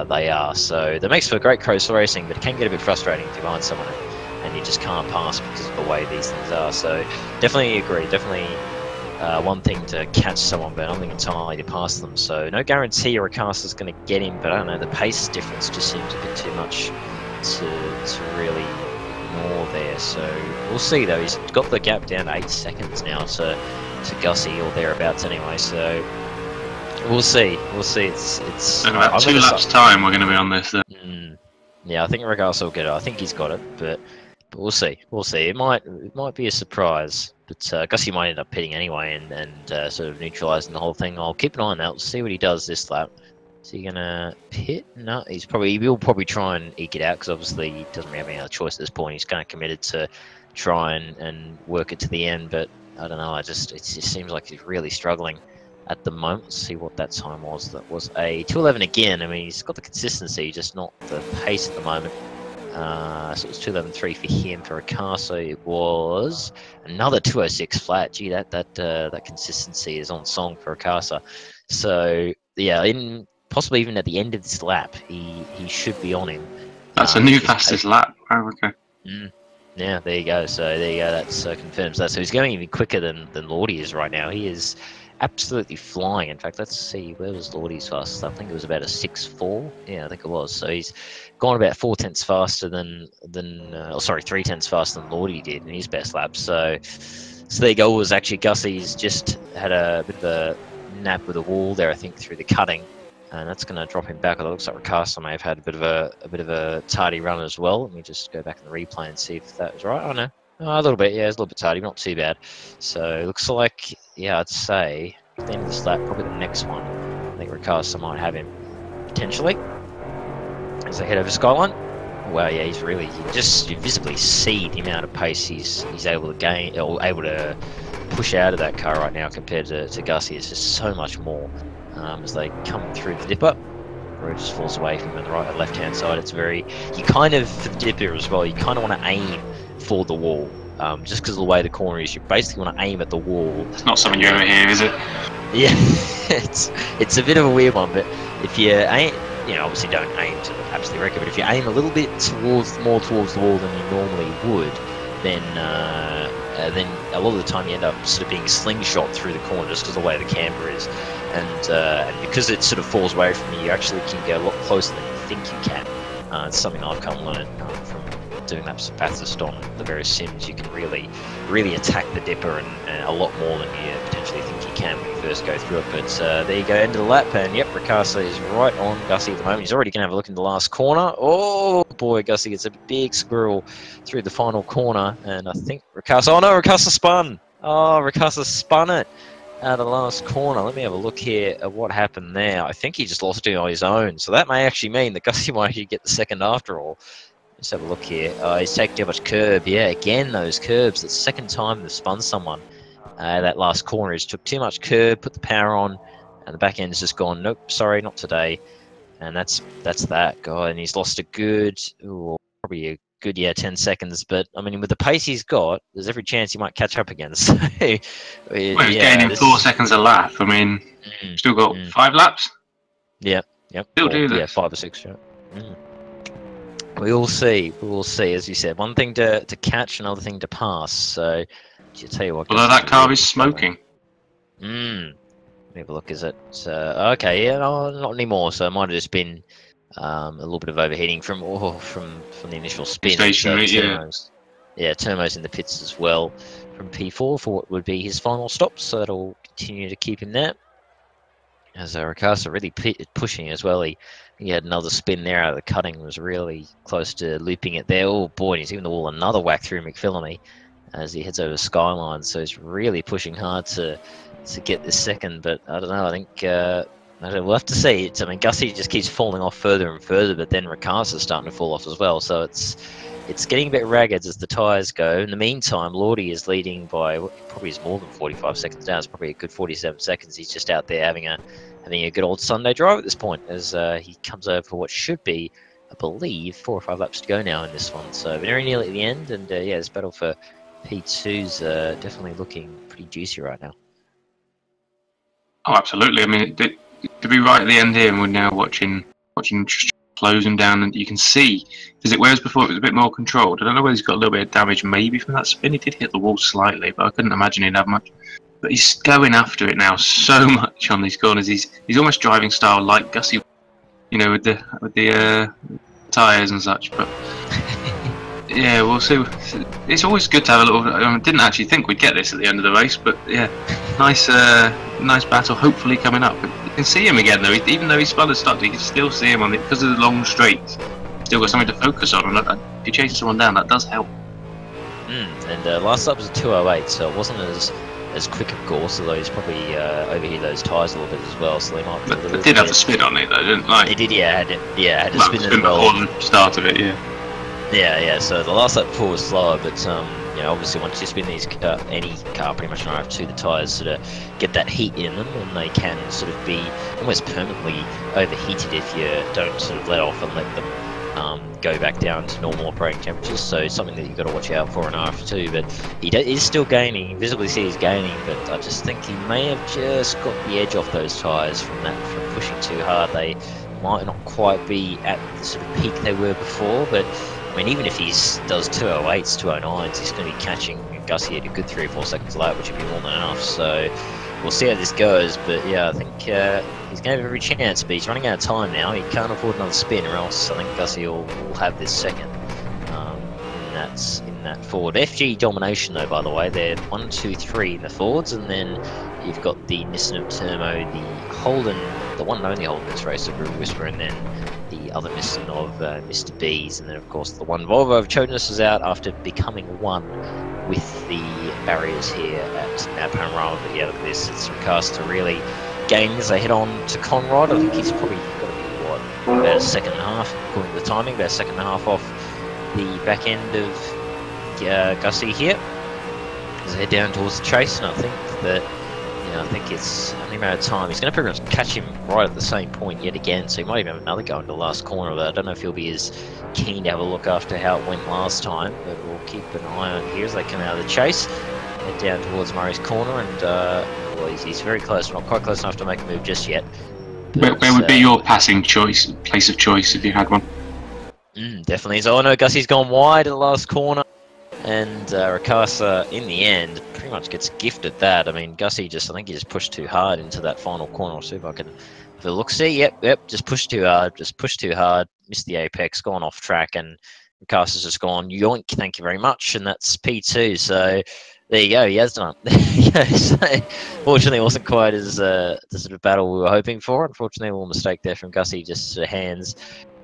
they are. So that makes for great coastal racing, but it can get a bit frustrating if you find someone and you just can't pass because of the way these things are. So definitely agree, definitely one thing to catch someone, but nothing entirely to pass them. So no guarantee Ricassa's going to get him, but I don't know, the pace difference just seems a bit too much to really ignore there. So we'll see though. He's got the gap down to 8 seconds now to Gussie, or thereabouts anyway. So we'll see. We'll see. It's in about 2 laps time we're going to be on this. Yeah, I think Ricassa will get it. I think he's got it, but we'll see. We'll see. It might be a surprise, but Gussie might end up pitting anyway and sort of neutralising the whole thing. I'll keep an eye on that. We'll see what he does this lap. Is he gonna pit? No, he will probably try and eke it out, because obviously he doesn't have any other choice at this point. He's kind of committed to try and work it to the end, but I don't know. It just seems like he's really struggling at the moment. Let's see what that time was. That was a 2:11 again. I mean, he's got the consistency, just not the pace at the moment. So it was 2:11.3 for him. For Ricassa, it was another 2:06 flat. Gee, that consistency is on song for Ricassa. So yeah, possibly even at the end of this lap, he should be on him. That's a new fastest lap. Oh, okay. Yeah, there you go. So there you go. That confirms that. So he's going even quicker than Lordy is right now. He is absolutely flying. In fact, let's see, where was Lordy's fastest? I think it was about a 6.4. Yeah, I think it was. So he's gone about 4 tenths faster than 3 tenths faster than Lordy did in his best lap. So there you go. It was actually Gussie's just had a bit of a nap with a wall there, I think, through the cutting, and that's going to drop him back. It looks like Ricassa may have had a bit of a tardy run as well. Let me just go back in the replay and see if that was right. Oh no, a little bit. Yeah, it's a little bit tardy, not too bad. So it looks like, yeah, I'd say at the end of this lap, probably the next one, I think Ricassa might have him potentially as they head over Skyline. Wow, yeah, he's really, you visibly see the amount of pace he's able to gain, or able to push out of that car right now compared to Gussie. It's just so much more as they come through the dipper. Road just falls away from the right, left hand side. It's very, you kind of, for the dipper as well, you kind of want to aim for the wall, just because of the way the corner is. You basically want to aim at the wall. It's not something you ever hear, is it? Yeah, it's a bit of a weird one, but if you aim, obviously don't aim to the absolute record, but if you aim a little bit more towards the wall than you normally would, then a lot of the time you end up sort of being slingshot through the corner just because of the way the camber is, and because it sort of falls away from you, you actually can get a lot closer than you think you can. It's something I've come to learn from doing laps of Bathurst on the various sims. You can really attack the dipper and a lot more than you potentially think you can when you first go through it. But there you go, end of the lap, and yep, Ricassa is right on Gussie at the moment. He's already going to have a look in the last corner. Oh boy, Gussie gets a big squirrel through the final corner, and I think Ricassa, oh no, Ricassa spun! Oh, Ricassa spun it out of the last corner. Let me have a look here at what happened there. I think he just lost it on his own, so that may actually mean that Gussie might actually get the second after all. Let's have a look here. He's taking too much curb. Yeah, again, those curbs. It's the second time they've spun someone. That last corner, he took too much curb, put the power on, and the back end's just gone, nope, sorry, not today. And that's that guy, and he's lost a good, probably a good, 10 seconds. But, I mean, with the pace he's got, there's every chance he might catch up again. So, well, he's gaining 4 seconds a lap. I mean, still got 5 laps? Yep. Still do this. Yeah, 5 or 6, yeah. We will see. We will see. As you said, one thing to catch, another thing to pass. So, I'll tell you what. Although that car is smoking. Let me have a look. Is it? Okay. Yeah. No, not anymore. So it might have just been a little bit of overheating from the initial spin. Stationary, yeah. Turmo's in the pits as well from P4 for what would be his final stop. So that'll continue to keep him there. As Ricassa really pushing as well. He had another spin there out of the cutting, was really close to looping it there. Oh boy, he's even another whack through McPhillamy as he heads over Skyline. So he's really pushing hard to get this second. But I don't know, I think we'll have to see. I mean, Gussie just keeps falling off further and further, but then Ricassa's starting to fall off as well. So it's it's getting a bit ragged as the tyres go. In the meantime, Lordy is leading by probably is more than 45 seconds now. It's probably a good 47 seconds. He's just out there having a good old Sunday drive at this point as he comes over for what should be, I believe, 4 or 5 laps to go now in this one. So very nearly at the end, and yeah, this battle for P2's definitely looking pretty juicy right now. Oh, absolutely. I mean, to be right at the end here, and we're now watching closing down, and you can see, whereas before it was a bit more controlled. I don't know whether he's got a little bit of damage maybe from that spin. He did hit the wall slightly, but I couldn't imagine he'd have much. But he's going after it now so much on these corners. He's almost driving style like Gussie, you know, with the tyres and such. But yeah, we'll see. It's always good to have a little. I didn't actually think we'd get this at the end of the race, but yeah, nice battle. Hopefully coming up. But you can see him again though. Even though he's spun and stopped, you can still see him because of the long straights. Still got something to focus on. And if you chase someone down, that does help. And last lap was a 2:08, so it wasn't as quick, of course. Although he's probably overheated those tyres a little bit as well, so they might. Be but did have the spin on it though, didn't like? It did, yeah. Had to spin as well. On the start of it, yeah. Yeah. So the last lap before was slower, but you know, obviously once you spin these any car pretty much in RF2, the tyres sort of get that heat in them, and they can sort of be almost permanently overheated if you don't sort of let off and let them go back down to normal operating temperatures. So something that you've got to watch out for in RF2. But he is still gaining. You visibly see he's gaining, but I just think he may have just got the edge off those tyres from pushing too hard. They might not quite be at the sort of peak they were before, but I mean, even if he does 2:08s, 2:09s, he's going to be catching Gussie at a good 3 or 4 seconds lap, which would be more than enough. So we'll see how this goes. But yeah, I think he's going to have every chance, but he's running out of time now. He can't afford another spin, or else I think Gussie will have this second. In that Ford. FG domination, though, by the way. They're 1, 2, 3 in the Fords, and then you've got the Nissan of Termo, the Holden, the one and only Holden in this race, the Brew Whisperer, and then the other Nissan of Mr. B's, and then of course the one Volvo of Chodness is out after becoming one with the barriers here at our panorama. But yeah, look at this, it's Ricaster really gaining as they head on to Conrad. I think he's probably got to be, about a second and a half, according to the timing, about a second and a half off the back end of Gussie here as they head down towards the chase, and I think that, you know, I think it's only a matter of time. He's going to pretty much catch him right at the same point yet again, so he might even have another go into the last corner of that. I don't know if he'll be as keen to have a look after how it went last time, but we'll keep an eye on here as they come out of the chase, head down towards Murray's corner, and well, he's very close, not quite close enough to make a move just yet. But, where would be your passing place of choice if you had one? Definitely. So I know Gussie's gone wide in the last corner, and Ricaster in the end pretty much gets gifted that. I mean, Gussie I think he just pushed too hard into that final corner. I'll see if I can have a look. See, yep, just pushed too hard, missed the apex, gone off track, and Ricaster's just gone yoink, thank you very much, and that's P2. So there you go, he has done it. So, fortunately, it wasn't quite as the sort of battle we were hoping for. Unfortunately, a little mistake there from Gussie, just hands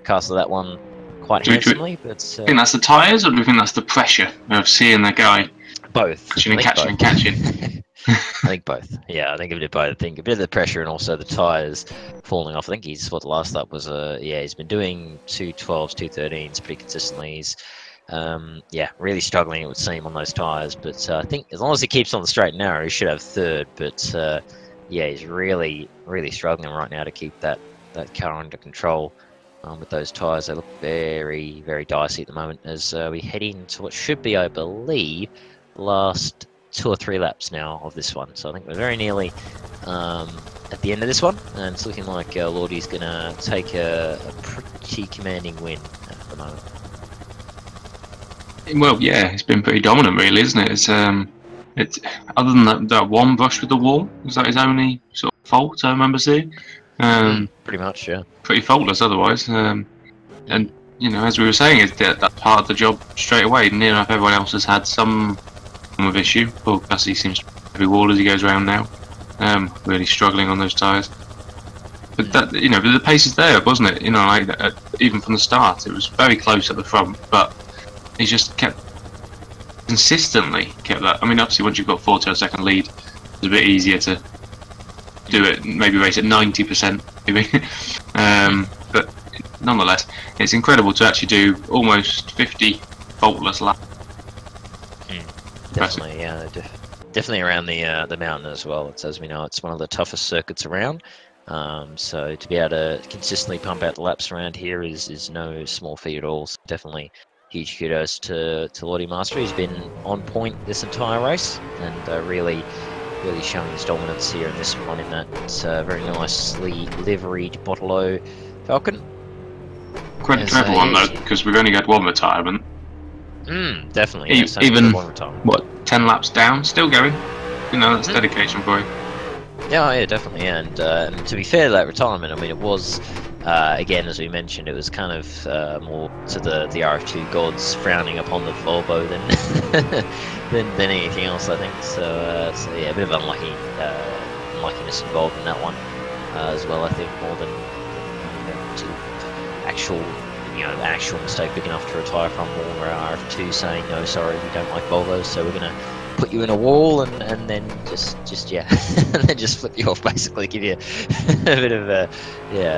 Ricaster that one quite handsomely. But do you think that's the tyres, or do you think that's the pressure of seeing the guy both catching and catching? I think both. Yeah, I think a bit of both. I think a bit of the pressure and also the tyres falling off. I think he's, what the last lap was, he's been doing 2:12s, 2:13s pretty consistently. He's really struggling, it would seem, on those tyres. But I think as long as he keeps on the straight and narrow, he should have third. But he's really, really struggling right now to keep that car under control. With those tyres, they look very, very dicey at the moment as we head into what should be, I believe, the last 2 or 3 laps now of this one. So I think we're very nearly at the end of this one, and it's looking like Lordy's going to take a pretty commanding win at the moment. Well, yeah, it's been pretty dominant, really, isn't it? It's other than that one brush with the wall, was that his only sort of fault I remember seeing? Pretty much, yeah. Pretty faultless otherwise. And you know, as we were saying, is that part of the job straight away. Near enough everyone else has had some form of issue. Poor Gussie seems to be every wall as he goes around now. Really struggling on those tyres. But that, you know, the pace is there, wasn't it? You know, like even from the start, it was very close at the front, but he just consistently kept that. I mean, obviously, once you've got 4 to a second lead, it's a bit easier to do it, maybe race at 90%, maybe. But nonetheless, it's incredible to actually do almost 55 faultless lap. Definitely, yeah, definitely around the mountain as well. It's, as we know, it's one of the toughest circuits around. So to be able to consistently pump out the laps around here is no small feat at all. So definitely huge kudos to Lordy Master. He's been on point this entire race and really showing his dominance here in this one in that very nicely liveried Bottle Falcon. Credit to everyone though, because we've only had one retirement. Definitely. Even what, 10 laps down, still going. You know, that's dedication for you. Yeah, definitely. And to be fair to that retirement, I mean, it was again, as we mentioned, it was kind of more to the RF2 gods frowning upon the Volvo than anything else, I think. So yeah, a bit of unluckiness involved in that one as well. I think more than actual mistake big enough to retire from, or RF2 saying no, sorry, we don't like Volvos, so we're gonna put you in a wall and then just and then just flip you off, basically give you a bit of a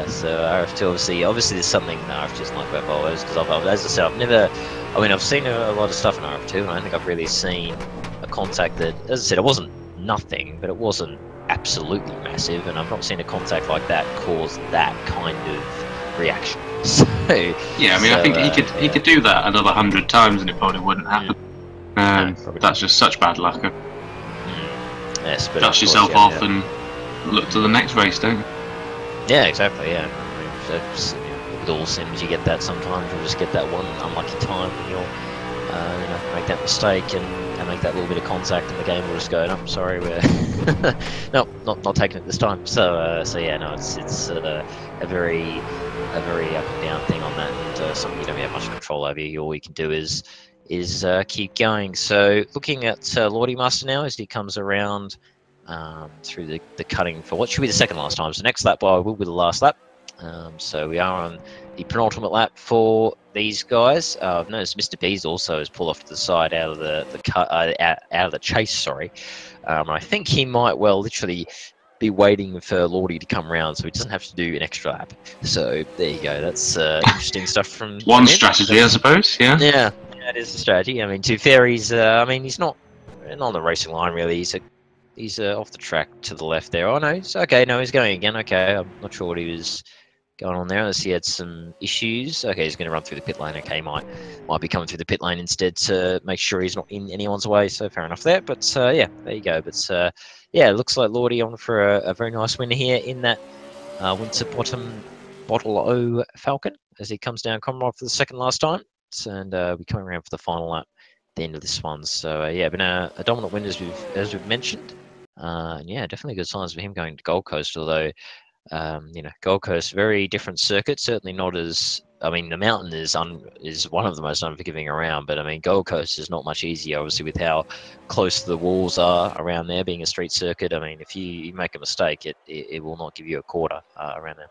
So RF2 obviously there's something RF2 doesn't like about Volvos, because as I said, I've seen a lot of stuff in RF2, and I don't think I've really seen a contact that, as I said, it wasn't nothing, but it wasn't absolutely massive, and I've not seen a contact like that cause that kind of reaction. So yeah, I mean, I think he could do that another 100 times and it probably wouldn't happen. That's just such bad luck. Yes, but dust yourself off and look to the next race, don't you? Yeah, exactly. Yeah, I mean, with all sims, you get that sometimes. You'll just get that one unlucky time when you'll make that mistake and make that little bit of contact, and the game will just go, "No, sorry, we're no, not taking it this time." So yeah, no, it's a very up and down thing on that, and something you don't have much control over. All you can do is keep going. So looking at Lordy Master now as he comes around through the cutting for what should be the second last time. So next lap by will be the last lap. So we are on the penultimate lap for these guys. I've noticed Mr. B's also has pulled off to the side out of out of the chase. Sorry, I think he might well literally be waiting for Lordy to come around so he doesn't have to do an extra lap. So there you go. That's interesting stuff from one strategy, I suppose. Yeah. Yeah, that is the strategy. I mean, to be fair, he's he's not on the racing line really. He's off the track to the left there. Oh no, it's okay. No, he's going again. Okay, I'm not sure what he was going on there. Unless he had some issues. Okay, he's going to run through the pit lane. Okay, might be coming through the pit lane instead to make sure he's not in anyone's way. So fair enough there. But yeah, there you go. But yeah, it looks like Lordy on for a very nice win here in that winter bottom Bottle Falcon as he comes down Comrade for the second last time. And we're coming around for the final lap at the end of this one. So yeah, been a dominant win as we've mentioned. And yeah, definitely good signs for him going to Gold Coast. Although Gold Coast, very different circuit. Certainly not as, I mean, the mountain is one of the most unforgiving around. But I mean, Gold Coast is not much easier, obviously, with how close the walls are around there, being a street circuit. I mean, if you make a mistake, it will not give you a quarter around there.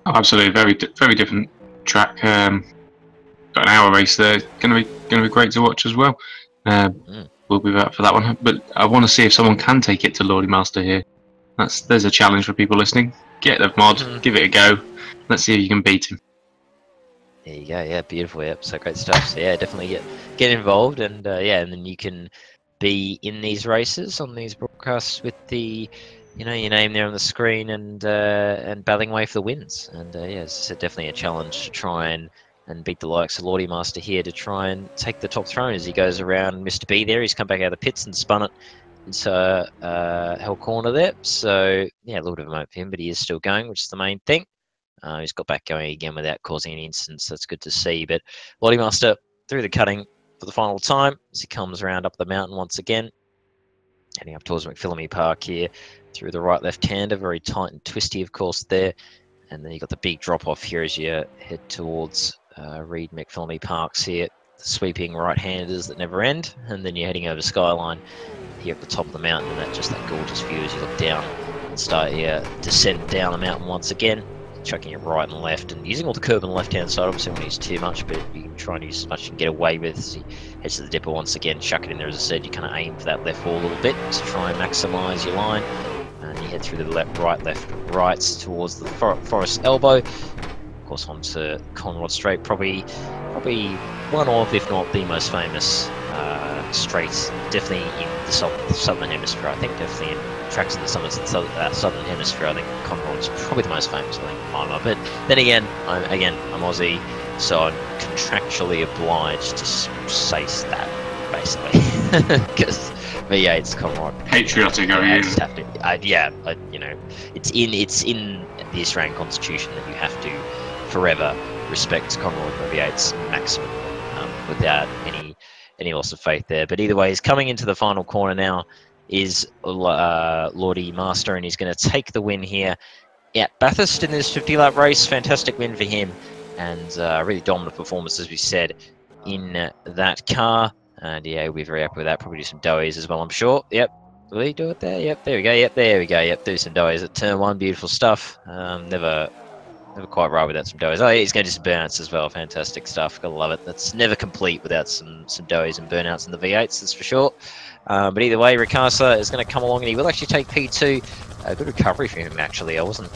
Oh, absolutely, very different track. Got an hour race there. Going to be great to watch as well. We'll be back for that one. But I want to see if someone can take it to Lordy Master here. There's a challenge for people listening. Get the mod, give it a go. Let's see if you can beat him. There you go. Yeah, beautiful. Yep. So great stuff. So yeah, definitely get involved, and yeah, and then you can be in these races on these broadcasts with the your name there on the screen and battling away for the wins. And yeah, it's definitely a challenge to try and beat the likes of Lordy Master here to try and take the top throne as he goes around Mr. B there. He's come back out of the pits and spun it into Hell Corner there. So yeah, a little bit of a moat for him, but he is still going, which is the main thing. He's got back going again without causing any incidents. That's good to see. But Lordy Master through the cutting for the final time as he comes around up the mountain once again. Heading up towards McPhillamy Park here through the right left-hander, very tight and twisty, of course, there. And then you've got the big drop-off here as you head towards Reed McPhillamy Parks here. The sweeping right-handers that never end. And then you're heading over Skyline here at the top of the mountain, and that gorgeous view as you look down and start your descent down the mountain once again. Chucking it right and left and using all the curb on the left hand side. Obviously, don't use too much, but you can try and use as much as you can get away with. As he heads to the dipper once again, chuck it in there. As I said, you kind of aim for that left wall a little bit to try and maximise your line. And you head through the left, rights towards the Forest Elbow. Of course, onto Conrod Straight. Probably probably one of, if not the most famous straights, definitely in the southern hemisphere. I think definitely in tracks in the southern hemisphere. I think Conrod's probably the most famous. I think mine are. But then again, I'm Aussie, so I'm contractually obliged to say that basically because V8's Conrod. Patriotic, are you? Have to, you know, it's in the Australian Constitution that you have to forever respect Conrod V8's maximum without any loss of faith there. But either way, he's coming into the final corner now. Is Lordy Master, and he's going to take the win here at Bathurst in this 50-lap race. Fantastic win for him, and really dominant performance, as we said, in that car. And yeah, we're very happy with that. Probably do some doughies as well, I'm sure. Yep. Will he do it there? Yep, there we go. Yep, there we go. Yep, do some doughies at turn 1. Beautiful stuff. Never quite right without some doughies. Oh, yeah, he's going to do some burnouts as well. Fantastic stuff. Gotta love it. That's never complete without some doughies and burnouts in the V8s, that's for sure. But either way, Ricasa is going to come along, and he will actually take P2. Good recovery for him, actually. I wasn't.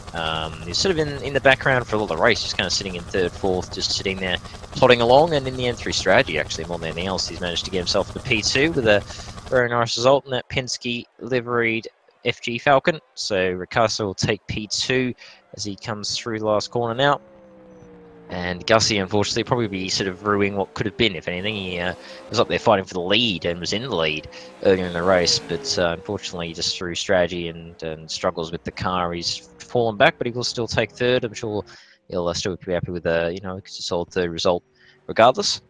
He's sort of in the background for a lot of the race, just kind of sitting in 3rd, 4th, just sitting there, plodding along. And in the end, through strategy, actually, more than anything else, he's managed to get himself to P2 with a very nice result in that Penske liveried FG Falcon. So Ricasa will take P2 as he comes through the last corner now. And Gussie, unfortunately, probably be sort of ruining what could have been. If anything, he was up there fighting for the lead and was in the lead earlier in the race. But unfortunately, just through strategy and struggles with the car, he's fallen back. But he will still take 3rd. I'm sure he'll still be happy with a a solid 3rd result, regardless.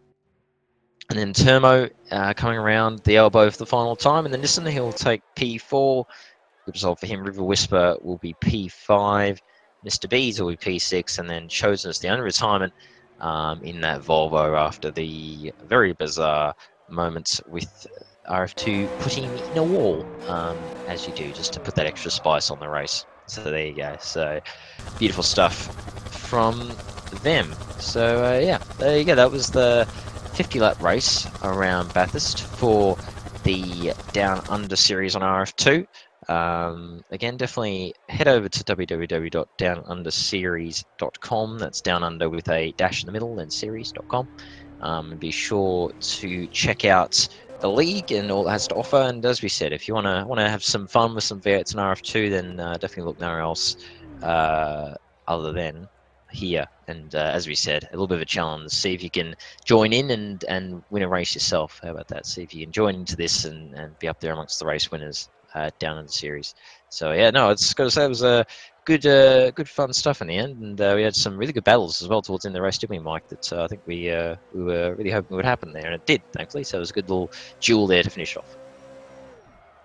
And then Termo coming around the elbow for the final time. And then Nissan, he'll take P4. Good result for him. River Whisper will be P5. Mr. B's will be P6, and then chosen as the only retirement in that Volvo after the very bizarre moment with RF2 putting him in a wall, as you do, just to put that extra spice on the race. So there you go. So beautiful stuff from them. So yeah, there you go. That was the 50-lap race around Bathurst for the Down Under series on RF2. Again, definitely head over to www.downunderseries.com. That's down under with a dash in the middle, then series.com. And be sure to check out the league and all it has to offer. And as we said, if you want to have some fun with some V8s and RF2, then definitely look nowhere else other than here. And as we said, a little bit of a challenge. See if you can join in and win a race yourself. How about that? See if you can join into this and be up there amongst the race winners. Down in the series. So yeah, no, it's got to say it was a good fun stuff in the end, and we had some really good battles as well towards the end of the race, didn't we, Mike? That I think we were really hoping would happen there, and it did, thankfully. So it was a good little duel there to finish off.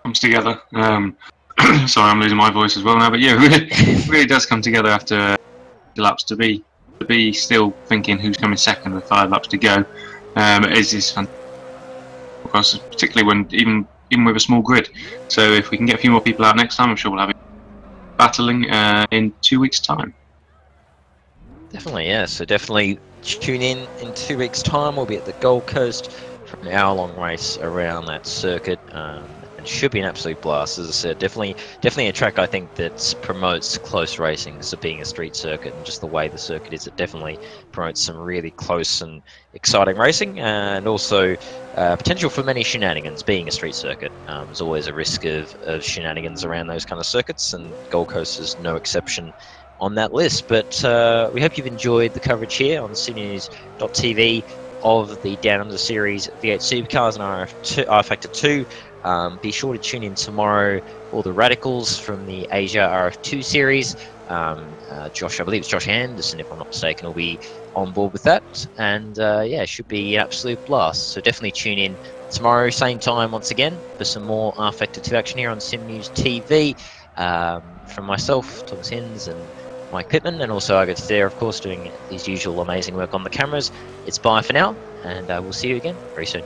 Comes together. Sorry, I'm losing my voice as well now, but yeah, it really does come together after laps to be still thinking who's coming second with 5 laps to go. It is fun, because particularly when even with a small grid. So if we can get a few more people out next time, I'm sure we'll have it battling in 2 weeks' time. Definitely, yeah. So definitely tune in 2 weeks' time. We'll be at the Gold Coast for an hour-long race around that circuit. It should be an absolute blast. As I said, definitely a track I think that promotes close racing. So being a street circuit and just the way the circuit is, it definitely promotes some really close and exciting racing, and also potential for many shenanigans. Being a street circuit, there's always a risk of shenanigans around those kind of circuits, and Gold Coast is no exception on that list. But we hope you've enjoyed the coverage here on SimNews.TV of the Down Under Series V8 Supercars and R Factor 2. Be sure to tune in tomorrow for the Radicals from the Asia RF2 series. Josh, I believe it's Josh Anderson, if I'm not mistaken, will be on board with that. And yeah, it should be an absolute blast. So definitely tune in tomorrow, same time once again, for some more R Factor 2 action here on SimNews.TV. From myself, Thomas Hinss, and Mike Pittman, and also Argo there, of course, doing his usual amazing work on the cameras. It's bye for now, and we'll see you again very soon.